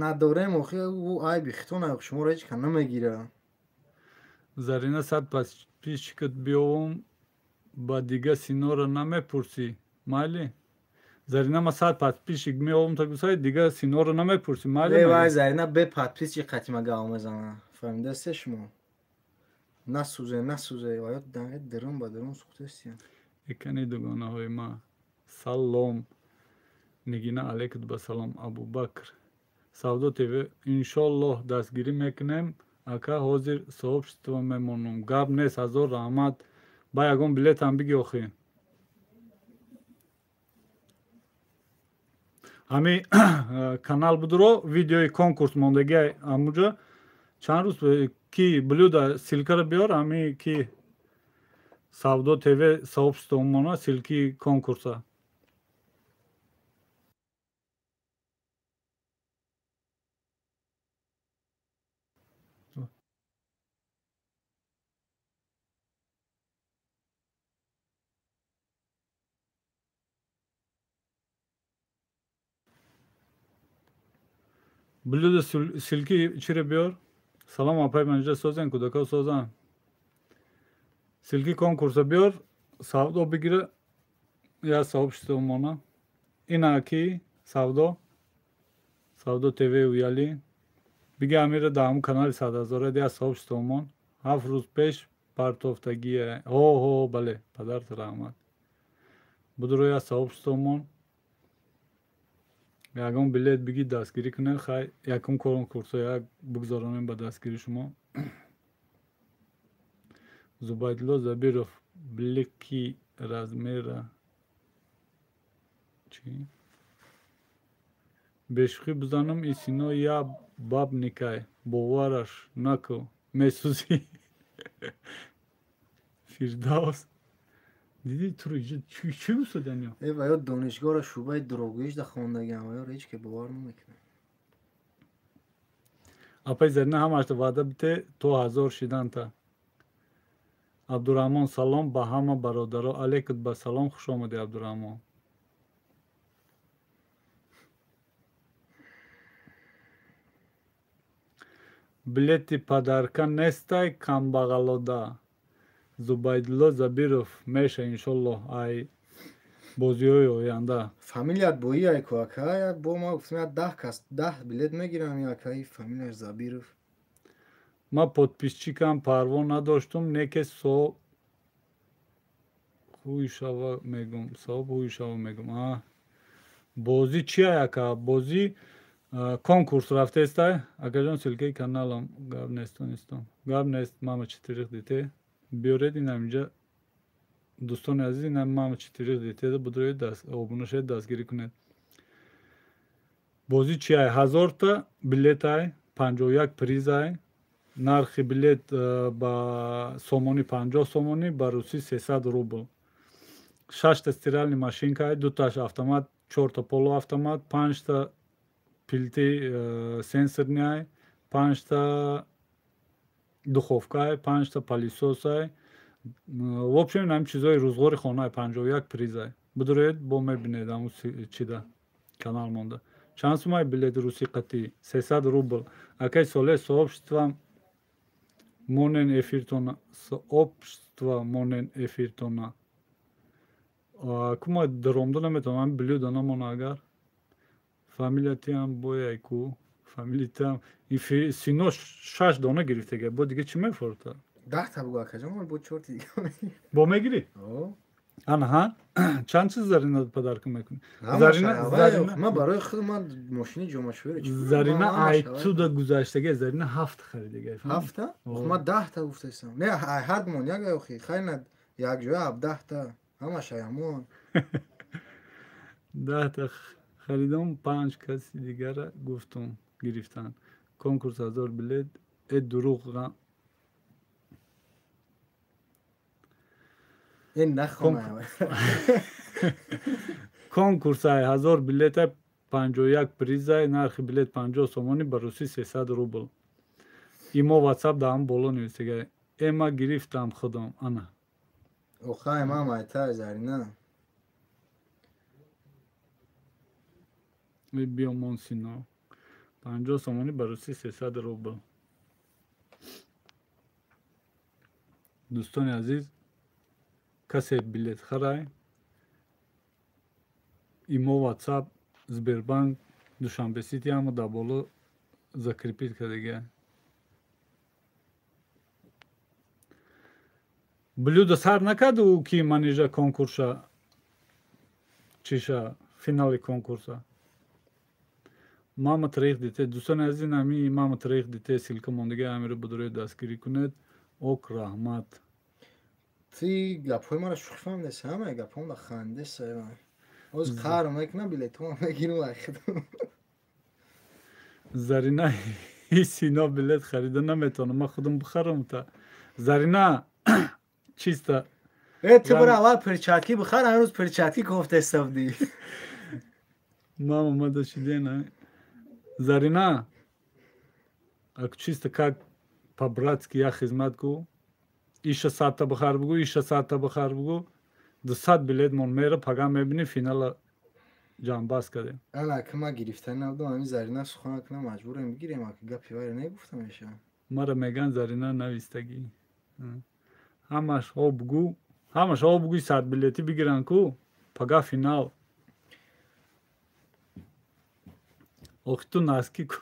نداریم آخه او ای بیختون ای شما را هیچ کن نمیگیره зарина сад پیش کت بیاوم با دیگه سینو را نمیپرسی مایلی зарина ма сад пас пишик меовум та гусай дига синоро намепурси ای وای زرینه به پدپیس چی قطیمه گاو میزنه فهمیده سه شما نسوزه و یا درون با درون سوخته سیم икани дугонаҳои ма салом нигина алейкум ба салом абубакр савдо тв иншоллоҳ дастгирӣ мекунем ака ҳозир соҳибшитва мемонам гап нест ҳазор раҳмат ба ягон билетам биги охӣ ҳами канал будро видеои конкурс мондагиай амуҷа чанд рӯз ки блюда силкара биёр ҳами ки савдо тв соҳибшитва умона силки конкурса блюда силки чиро биёр салом апай манҷа созен кудака созан силки конкурса биёр савдо бигира я соҳибшитва умона ина ки савдо тв уяли биги амира да ҳамун канали 100 000 я соҳибшитва умон 7 рӯз пеш партофтагие ҳо бале падарт раҳмат будро я соҳибшитва умон ягон билет биги дастгирӣ кунед хай якум конкурсо як бигзоронем ба дастгири шумо зубайдулло забиров блики размера чи бешухӣ бизанам и сино я бабникай бовараш накӯ месӯзӣ фирдавс دیدی تو رو چی بسودن یا؟ ای و یا دانشگاه را شعبه دروغگوییش در خواندگی هم و یا هیچ که باور نمیکنه اپای زرینه هم اشت وعده بیته تو 1000 شیدن تا عبدالرحمن سلام با همه برادرها علیکت با سلام خوش آمدی عبدالرحمن билети падарка нестай камбағалода. Зубайдулло Забиров меша иншаллоҳ ай бозиҳои оянда. Фамилият бо ай куака бо ма гуфтам 10 кас 10 билет мегирам якай фамилияш Забиров. Ма подписчикам парво надоштум неке соҳоб хуишава мегум. Соҳоб хуишава мегум. Бозӣ чия яка? Бозӣ конкурс рафтестай? Акаҷон силкаи каналам гап нестонистам. Гап нест мама читириқ дите. Биёред инам инҷа дӯстони азиз инам мама читириқ дите будроед даст обуна шед дастгирӣ кунед. Бозӣ чия? 1000 билетай 51 призай. Нархи билет ба сомонӣ 50 сомонӣ ба русӣ 300 рубл. 6 стиральни машинкай, 2 автомат, 4 полуавтомат, 5 пилти сенсорниай, 5 духовкай, 5 палисосай. В общем ҳам чизои рӯзғори хонаи 51 призай. Бидуроед бо мебинед ҳамун чида канал монда. Чанд сумаи билет русӣ қатӣ? 300 рубл. Акай соле сообществам монен эфиртона. Сообщество монен эфиртона. Кума даромда наметавонам ҳам блюда намона агар. Фамилияти ҳам бояйку. Фамилияти ҳам сино 6 дона гирифтага. Бо дига чӣ мефорта? 10 та буга акаҷон бо 4 дига. Бо мегирӣ? Анаҳа. Чанд чиз зарина падарка мекунӣ? Зарина ма барои худ ман мошини ҷомашӯи Зарина айтуда гузаштага Зарина 7 харидага. 7 ма 10 та гуфтаистам. Не ҳар гумон як охи хайна як ҷоя 17 та ҳама шаямон. 10 та харидам 5 каси дигара гуфтум гирифтан. Конкурс 1000 билет дурӯғ конкурсай 1000 билетай 51 призай. Нархи билет 50 сомонӣ ба русӣ 300 рубл. Имо WhatsApp даам боло нависага. Эма гирифтам худам. Ана. Охай мама айта Зарина. Биомон сино 50 сомонӣ ба русӣ 300 рубл. Дӯстони азиз, касе билет харай. Имо WhatsApp Сбербанк Душанбе Сити ҳама дар боло закрепит кардага. Блюдо сар накарду ки манежа конкурса чиша финали конкурса. Мама тариқ дите дӯстони азиз нами мама тариқ дите силка мондага амиро будроед дастгирӣ кунед. Ок раҳмат. Ти гапҳои маро шӯхӣ фаҳмидеси ҳамаи гапҳоам ба ханде саён. Оз қар мекунам билетҳоам мегирам айхидам. Зарина сино билет харида наметавонам ман худам бихарам та. Зарина чиста Ти бара аввал перчатки бихар ҳанӯз перчатки кофтастам ди. Мама ма дошидена. Зарина ако чиста как по-братски я хизмат ку. Иша 100 та бихар бугу, иша 100 та бихар бугу. 200 билет мон мера пага мебини финала ҷамъбаст кардем. Ана ки ма гирифтани набудам ҳамин Зарина сухан кунам маҷбурем бигирем аки гапи вайро негуфтам эша. Мара меган Зарина навистагӣ. Ҳамаш ҳо бугӯ 100 билети бигиран ку пага финал. Охи ту наски ку.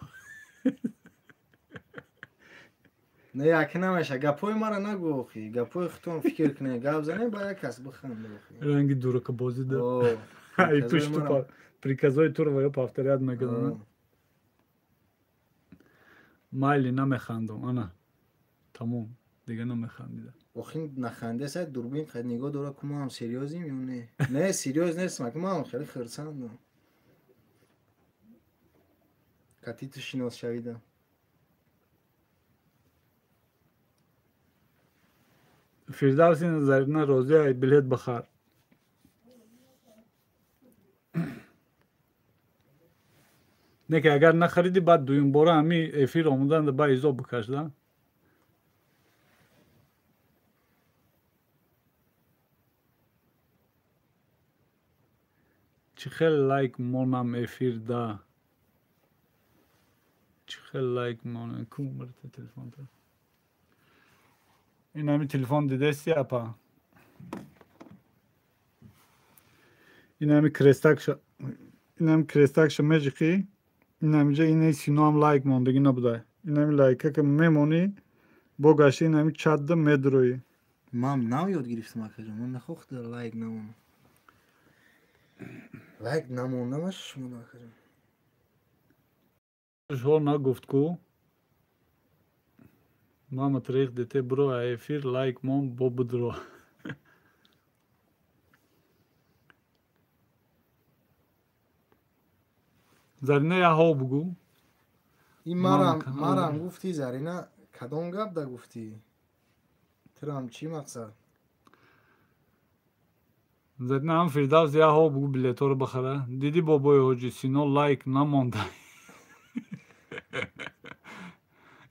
Не яки намеша гапҳои маро нагӯ охи. Гапҳои худтон фикр кунед гап занед ба як кас биханде охи. Ранги дурака бозӣ да. Ай пушту приказои туро ва ё повторяд мекунам. Майли намехандам ана. Тамом. Дига намехандида. Охи нахандеса дурбин қад нигоҳ дора ку мо ҳам серьёзим ё не? Не серьёз нестам, аки мо ҳам хеле хурсандам. Кати ту шинос шавидам. Фирдавси Зарина розия билет бихар. Не ки агар нахариди баъд дуюм бора ҳами эфир омаданда ба изо бикаш да. чӣ хел лайк монам эфир да. чӣ خیلی لایک مونه کم برده تلفن تا این همی تلفن دیده سی اپا این همی کرستک مجیقی این همیجا اینه سینو هم لایک مونده گی نبوده این همی لایکه که میمونی با گشتی این همی چده مدروی من نو یاد گرفتم اکجا من نخوخت لایک نمونه لایک نمونده مش شمونه اکجا شو نگفت کو ماما طریق دیته برو افیر لایک مون با بدرو زرینه یا ها بگو این مرم گفتی زرینه کدام گپ دا گفتی ترام چی مقصد زرینه هم فیردوس یا ها بگو بلیتو رو بخره دیدی بابای حاجی سینو لایک نمونده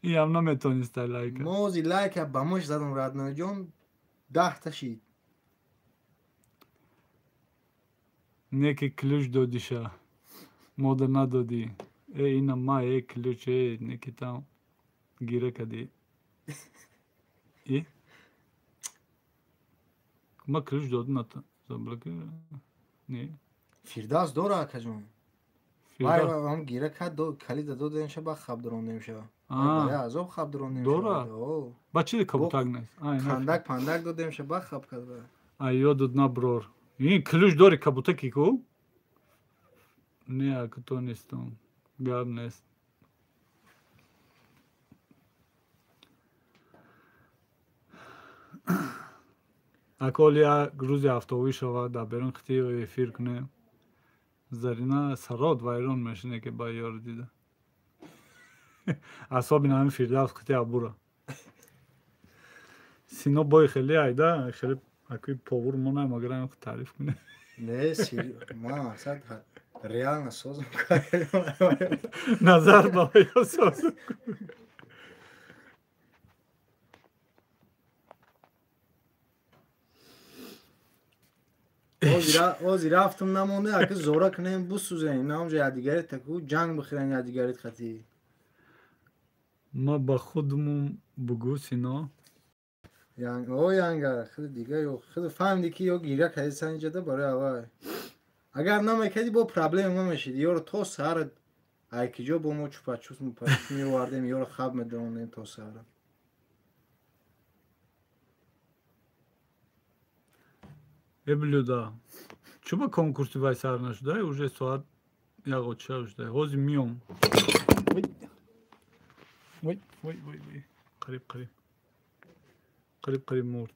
این هم نمیتونسته لایک موزی لایک با مش زدم رادنای جون 10 تا شید неки ключ додиша мода надоди ина ма ключ неки там гира кади ма ключ доди ната заблаки не فیردوس داره اکجون وای هم گیره کد دو کلید دو دنشه با خب درون نمیشه باید عذاب خب درون نمیشه داره با چی کبوتاگ نیست پندک پندک دو دنشه با خب کرده айё дудна брор ин ключ дори кабутаки ку не ако то нестам гап нест аколия грузи автовӣ шавад дар берун қитъи эфир кунем зарина сарод вайрон мешине ки ба ёр дида асоби нами фирдавс қитъи абура сино бои хеле айда хеле акои повур монай магарам таъриф куне не ма асад реально созм назар ба ё созм اوزی رفتم نمونده اگه زورا کنیم بسوزه اینا همجا یادگاری تکو جنگ بخیرن یادگاریت خطی ما با خودمون بگو سینا ینگا خیلی دیگه خیلی فهمیدی که یو گیره کردی سنی جده برای اوای اگر نمیکردی با پرابلم ما میشید یارو تو سهر ایکی جا با ما چوپچوس میواردیم یارو خواب میدونیم تو سهر блюда чуба конкурси вай сар нашуда уже соат 11 шуда ҳозир миём қариб мурд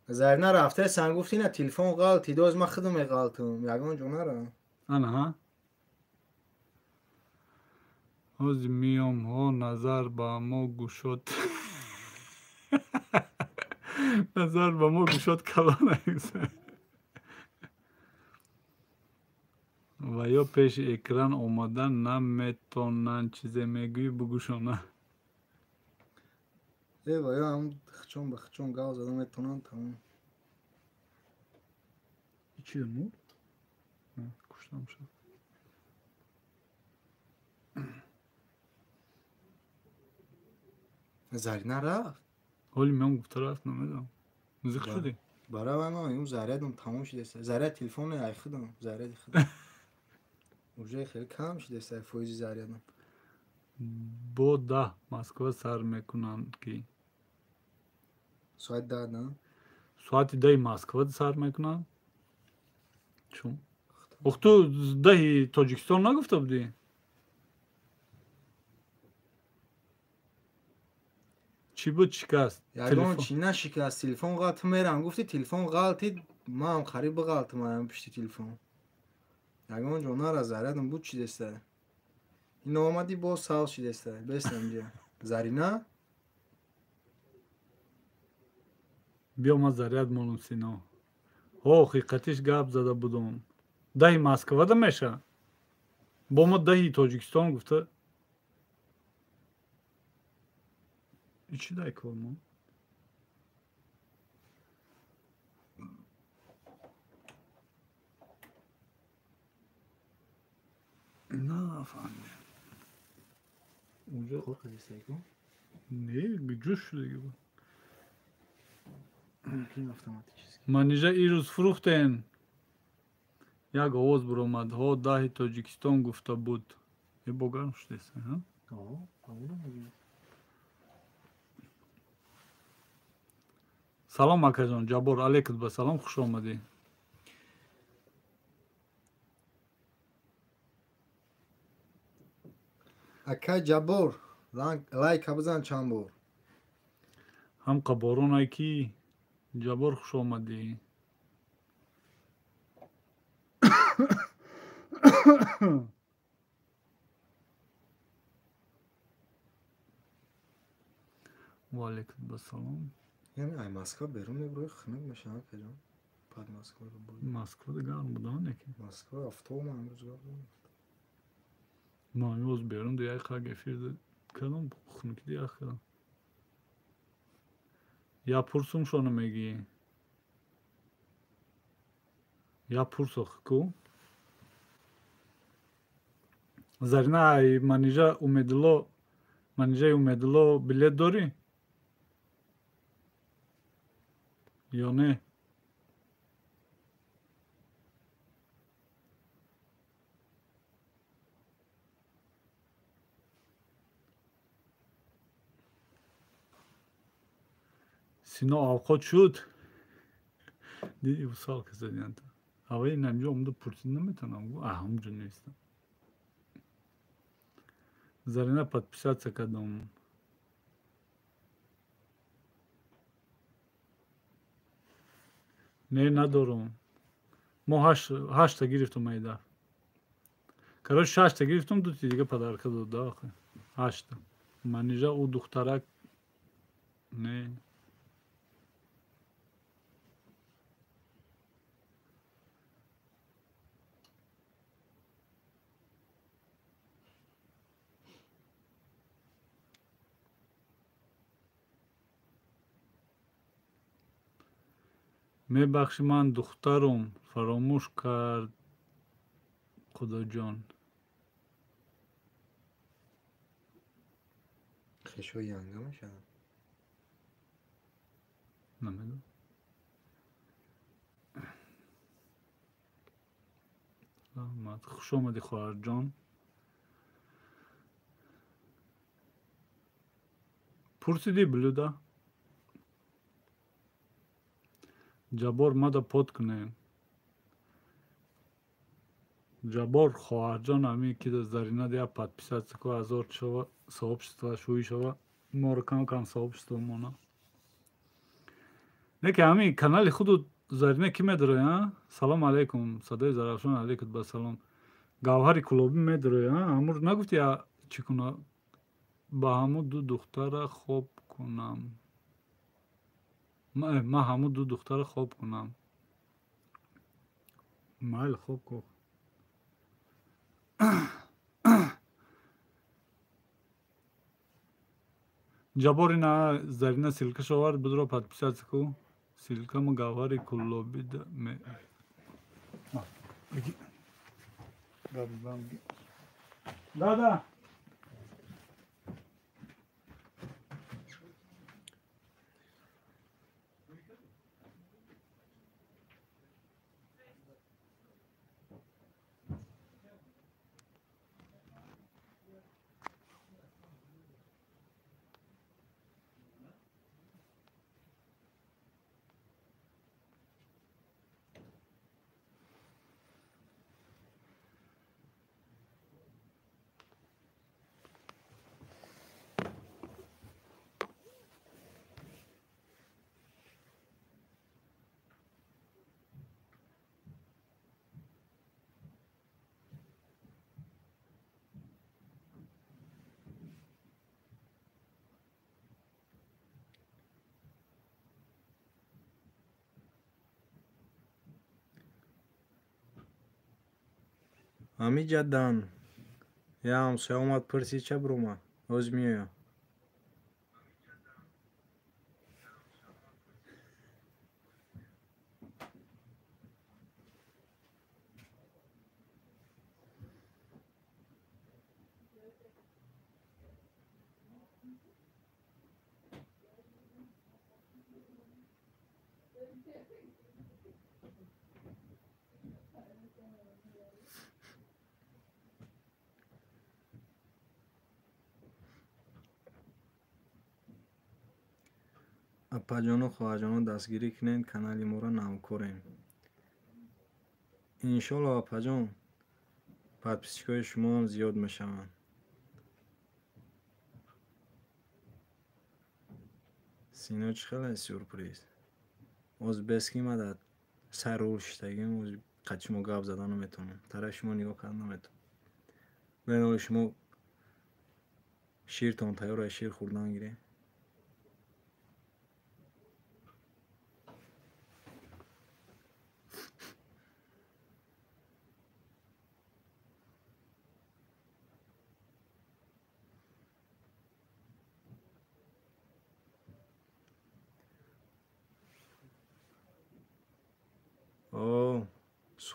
زرنا رفته سن گفتی نه تلفن غلطی دوز ما خودم غلطم یگان جونا را ана ҳа ҳозир миём ҳо назар ба мо гушод назар ба мо гушод калона ва ё пеши экран омада наметонанд чизе мегӯӣ бугӯшона ва ё ҳам хчон ба хчон гал зада метонанд тамом чӣ мурд куштам шуд зарина рафт ҳоли миём гуфта рафт намедонам зиқ шудӣ барои ман ин зарядам тамом шудааст заряд телефони ай худам заряди худам уже хеле кам шудааст фоизи зарядам бо 10 москва сар мекунанд ки соати 10 на соати 10 москва сар мекунанд чун ох ту 10 тоҷикистон нагуфта будӣ чӣ буд шикаст ягон чӣ нашикаст телефон ғалт мерам гуфти телефон ғалти ман қариб ғалтмаям пишти телефон ягон ҷонара зарядам буд шудеста ин омади боз савз шудеста бестам ҷа зарина биё ма заряд монум сино ҳо ҳақиқатиш гап зада будум 10 москвада меша бо мо 10 тоҷикистон гуфта чӣ дай кор мо нафаҳмидем اونجا خب استیکو نه جوش شده دیگه. این автоматически من اینجا این روز فروختن یک آواز برآمد ها دهی تاجیکستان گفته بود یه باگرم شده است ها؟ همونو میگم. سلام اکا جان جبار علیکت به سلام خوش آمدی. اکا جبور لایک بزن چند بار. هم قبارون ای کی جبار خوش آمدی. و علیکت به سلام. یعنی ای مسکو بیرون نبروی خنک میشه اکا جان. بعد مسکو رو بود. مسکو دیگه هم بودن یکی مسکو افتوم امروز گفتم. ما امروز بیرون دیگه خواهد گفیر کدام خنکی دیگه خیلی یا پرسوم شونه میگی یا پرسو خکو زرینه ای منیجا اومدلو بلیت داری یا نه سینا اوقات شد دیدی او سال که زدین تو هوای نمجا اومده پرسید نمیتونم گو همونجا نیستم زرینه подписаться کدام نه ندارم ما هشتا گرفتم ایده короче ششتا گرفتم دو تا دیگه پدرکه داده آخه هشتا منیجا او دخترک نه میبخشی من دخترم فراموش کرد خدا جان خشو ینگه میشه. نمیدونم خوش آمدی خواهر جان پرسیدی بلوده جبار مادا پود کنه جبار خواهر جان همی که در زرینه دیا подписаться ко азор шава сообщество шуи шава мо ро кам сообщество мона не ки ҳамин канали худу зарина ки медорой а салом алейкум садои зарафшон алейкум ба салом гавҳари кулобӣ медорой а ҳамуро нагуфти чӣ куна ба ҳаму ду духтара хоб кунам ман ҳаму ду духтара хоб кунам майли хоб кун ҷабор ина зарина силкаш овард бидро подписаться ку силкамо гавҳари куллобӣ дада Ами ҷаддан. Я ҳамсоя омад пурсид ча бурума. Оз меоя. апаҷону хоҳаҷоно дастгирӣ кунед, канали моро навкорем. иншолло апаҷон подписчикои шумоам зиёд мешаванд. сино чӣ хеле сюрприз. озбески мадад сайрул шиштагим қад шумо гап зада наметавонем. тарафи шумо нигоҳ карда наметавонем. беноли шумо ширтон тайёра, шир хӯрдан гирем.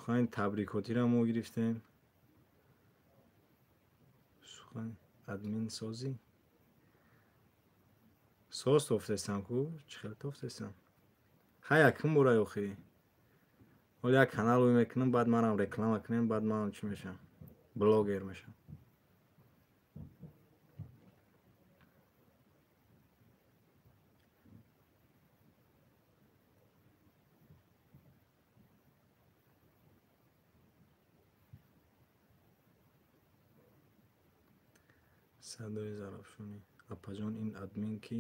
сухани табрикотиро мо гирифтем. сухани админ созӣ соз тофтестам ку чӣ хел тофтестам. ҳай якум бора охирӣ ҳол як канал ӯй мекунам, баъд манам реклама кунем, баъд манам чӣ мешам, блогер мешам. садои зарафшонӣ. апаҷон ин админ ки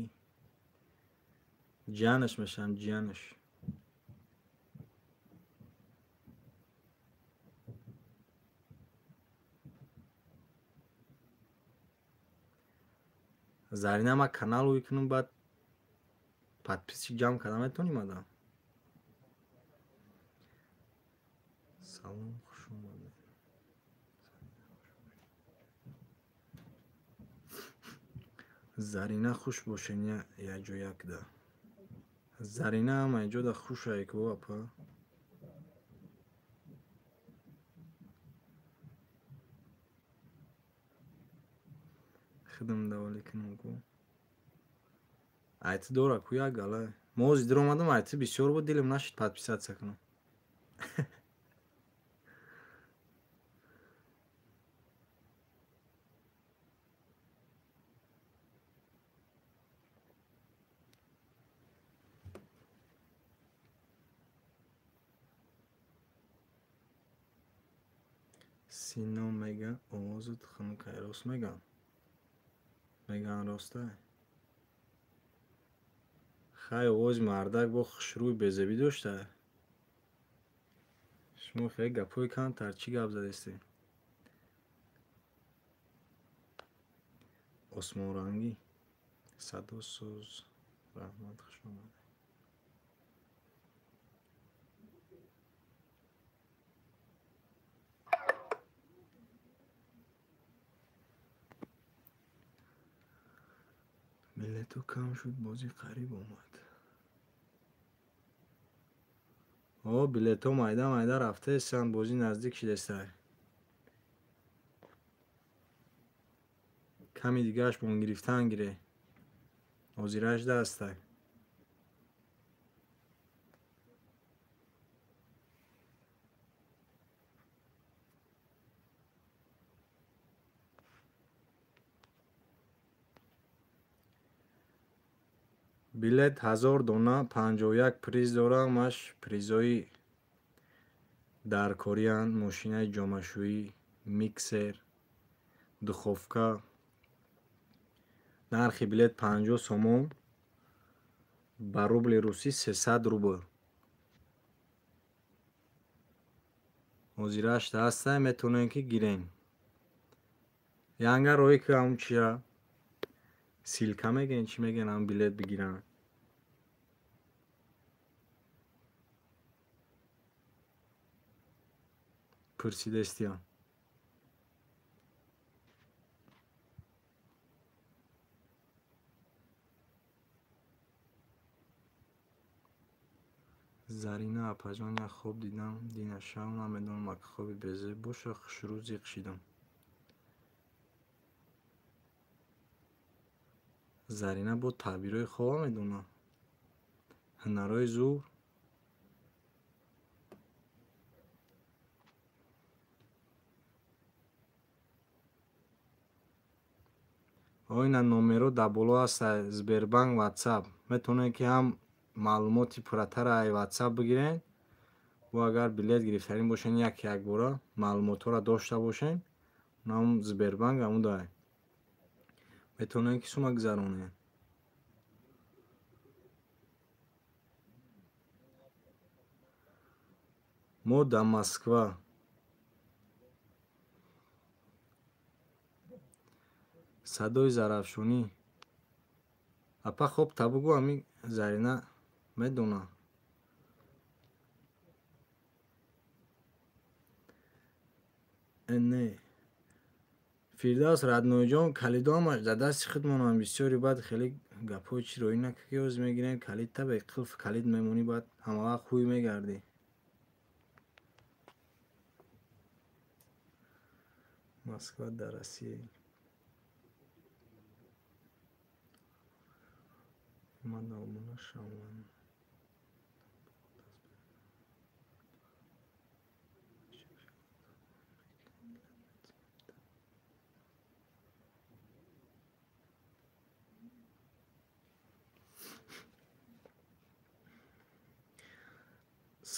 ҷиянаш мешам, ҷиянаш. зарина ма канал ӯй кунам, баъд подписчик ҷамъ карда метавоним ада. салом, хуш омадед. зарина хуш бошен яҷо якда. зарина ама иҷода хушае ку апа. хидм давали кунам ку. айти дора ку як гала. мо ҳозир омадам айти бисёр бо дилам нашид подписатсия кунам. сино меган овозут хунукай рост меган. меган роста. хай овози мардак бо хушрӯи безебӣ дошта. шумо хеле гапҳои камтар чӣ гап задестед? осмонрангӣ садосоз раҳмат, хуш омадед. билету кам шуд, бозӣ қариб омад. билетҳо майда майда рафтаестанд, бозӣ наздик шидестай. ками дигааш бон гирифтан гире. ҳозир 18 астай. билет 1000 дона, 51 приз дорам. маш призои даркорианд, мошинаи ҷомашӯӣ, миксер, духовка. нархи билет 50 сомон, ба рубли русӣ 300 рубл. ҳозир 8 ҳастае, метавонем ки гирем. янга роҳе ки ҳамун чия силка мегӯем, чӣ мегӯем, ҳам билет бигирам. пурсидестиям. зарина апаҷон як хоб дидам, дина шав намедонам як хоби безеб боша, хушрӯ зиқ шидам. зарина бо табирҳои хобам медонад. ҳунарҳои зур. Ойна номеро дар боло аст Сбербанк WhatsApp. Метавонед ки ҳам маълумоти пурратара аз WhatsApp бигирен ва агар билет гирифтарин бошен як бора маълумотҳоро дошта бошен, ҳам Сбербанк ҳамуда метавонед ки сума гузаронед. мо дар Москва садои зарафшонӣ апа хоб табугу ами Зарина медона. Не Фирдавс Радноиҷон калидоамаш дар дасти худ монанд. Бисёри баъд хеле гапҳои чироӣ накӣ ёз мегирем. Калид табе қилф калид мемонӣ, баъд ҳамавақт хӯй мегардӣ. Москва дар Россия.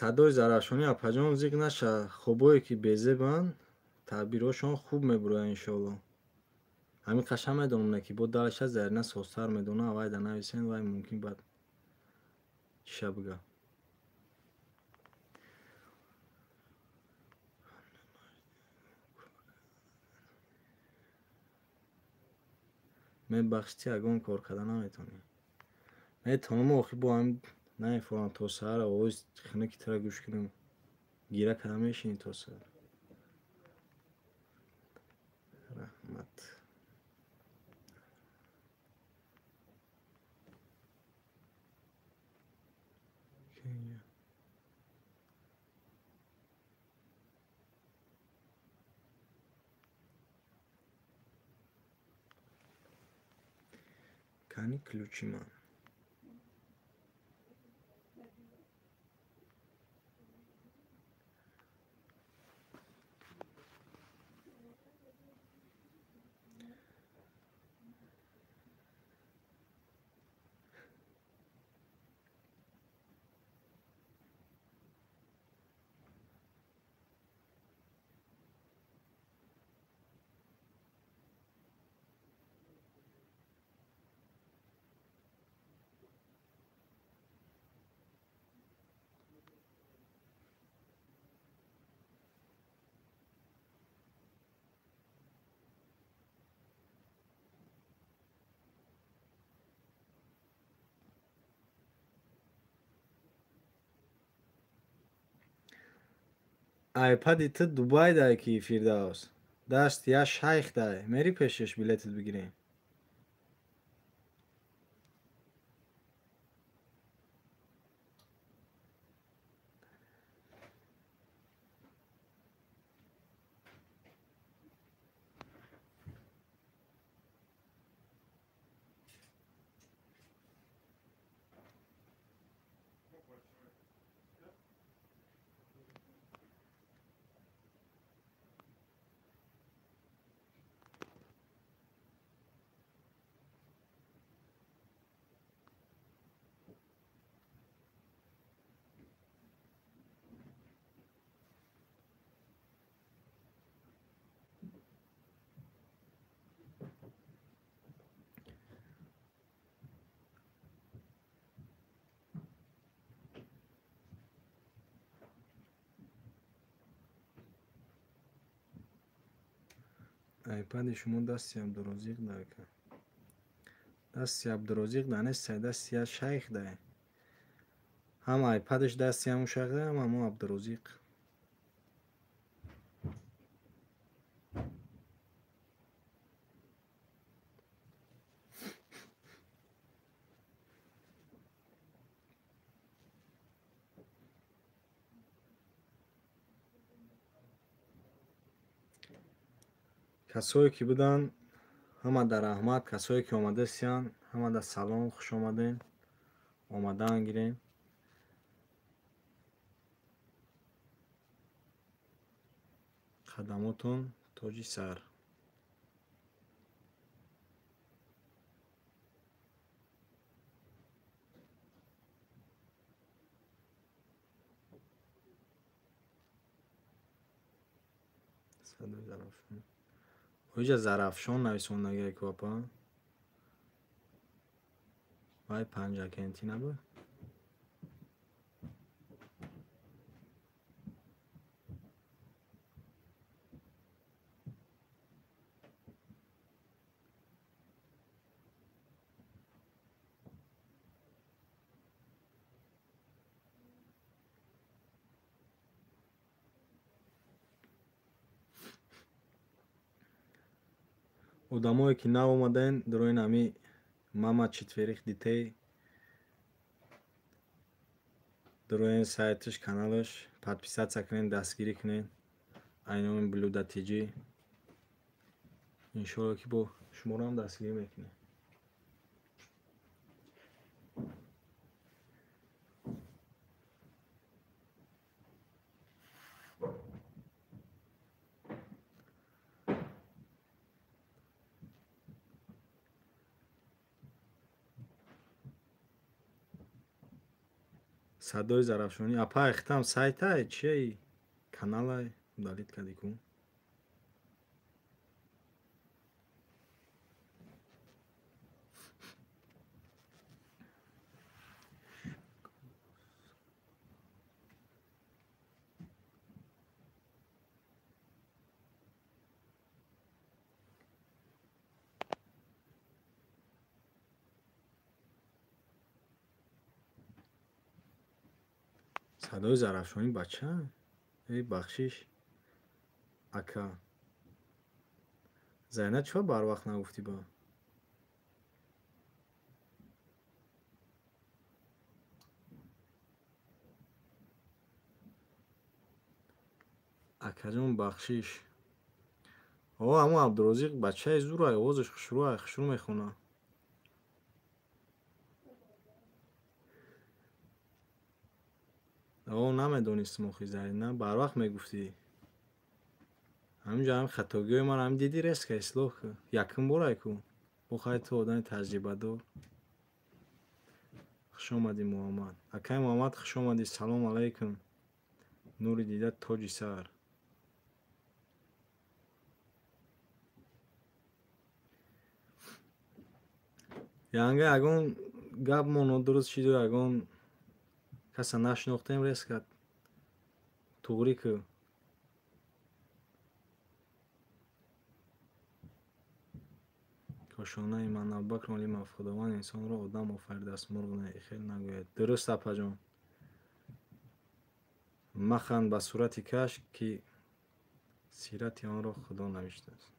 садои зарафшонӣ апаҷон зиқ наша. Хобое ки безебанд таъбирҳошон хуб мебурояд иншоалло. Ҳамин қашан медонам ки бо далаша Зарина созтар медона. Авай да нависен вай мумкин баъд чиша бига. мебахшти ягон кор карда наметавонӣ. Метавонам охи бо ҳамин наифорам то саҳар овози хинаки тара гӯш кунам. Гира карда мешинӣ то саҳар. раҳмат. Кани ключи ман. айпади ту Дубай дай ки Фирдавс. Даст я шайх дай. Мери пешаш билетит бигирем. айпади шумо дасти Абдурозиқ дай ка. Дасти Абдурозиқ дай нестай, дасти я шайх дай. ҳам айпадаш дасти ҳамун шайх дай, ҳам ҳамун Абдурозиқ. касое ки буданд ҳама дар раҳмат, касое ки омадастиянд ҳама дар салом, хуш омаден. Омадан гирем. қадамотон тоҷи сар. صدای زرافشان اویجا زرافشان نویسندگی کوپا وای پنجا کنتی نبود одамое ки нав омадаен дурои нами Мамад Читверих дитей дуроин сайтиш каналаш подписатсия кунен дастгирӣ кунен айноми блюда тиҷи иншоалло ки бо шуморо ҳам дастгирӣ мекунем. садои зарафшонӣ апа ихтам сайтай чияи каналай удалит кардику садои зарафшонӣ бача эй бахшиш ака зайнат чӯ барвақт нагуфтӣ ба акаҷон бахшиш о ҳамо абдурозиқ бачаи зурай овозаш хушрӯ мехона о намедонистм охи зарина барвақт мегуфтӣ ҳаминҷо ҳам хатогиҳои ман ҳам диди резка ислоҳ кар якум борай ку охай ту одами таҷрибадор хушомадӣ муҳаммад акай муҳаммад хушомадӣ салом алайкум нури дида тоҷи сар янга ягон гап мо нодуруст шиду ягон каса нашинохтем резка туғрӣ ку кошонаи ман абубакр молимов худованд инсонро одам офаридааст мурғ не хел нагӯяд дуруст апаҷон маханд ба сурати кашк ки сирати онро худо навиштааст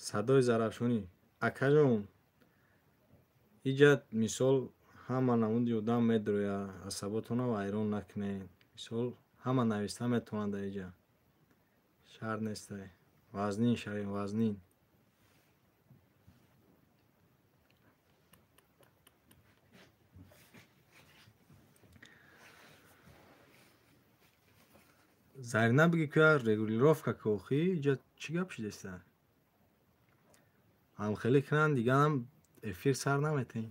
садои зарафшонӣ акаҷон иҷа мисол ҳама намуди одам медуроя асаботонро вайрон накунед мисол ҳама нависта метавонад дар иҷа шарт нестай вазнин шавем вазнин зарина биги куя регулировка кохи иҷа чӣ гап шидеста ҳамхелӣ кунан дига ҳам эфир сар наметем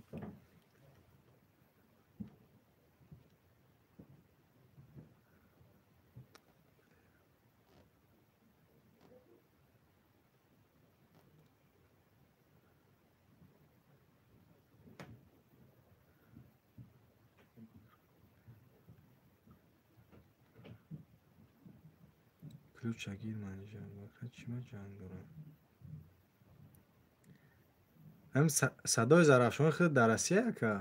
ключагир манҷа чима ҷанг дорам ҳам садои зарафшонӣ худ дар Россия ака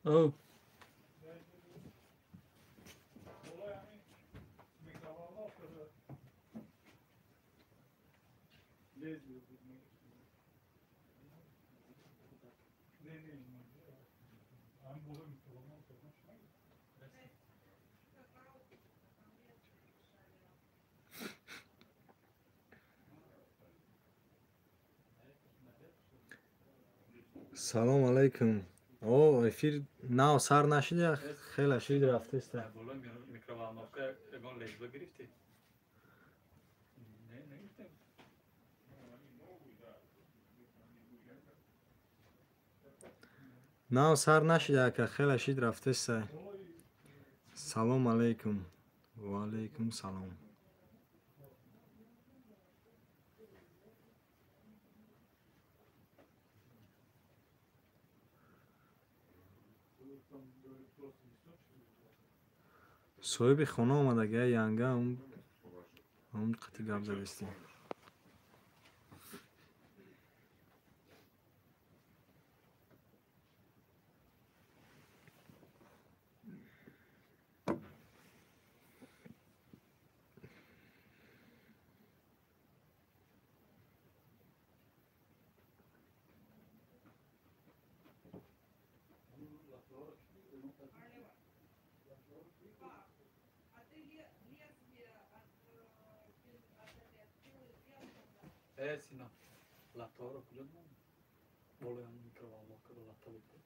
او سلام علیکم. او افیر ناو سر نشده خیلی شید رفته است. بالا میکروالمافکا اگان لجبه گرفتی؟ نه نگرفتیم. ناو سر نشده که خیلی شید رفته است. سلام علیکم. و علیکم سلام. صاحب خانه آمده گه ینگه اون قطعی گپ زده استی. Sina, lattoro kujat mu? Boleh yang mikrovalmafka da lattalo.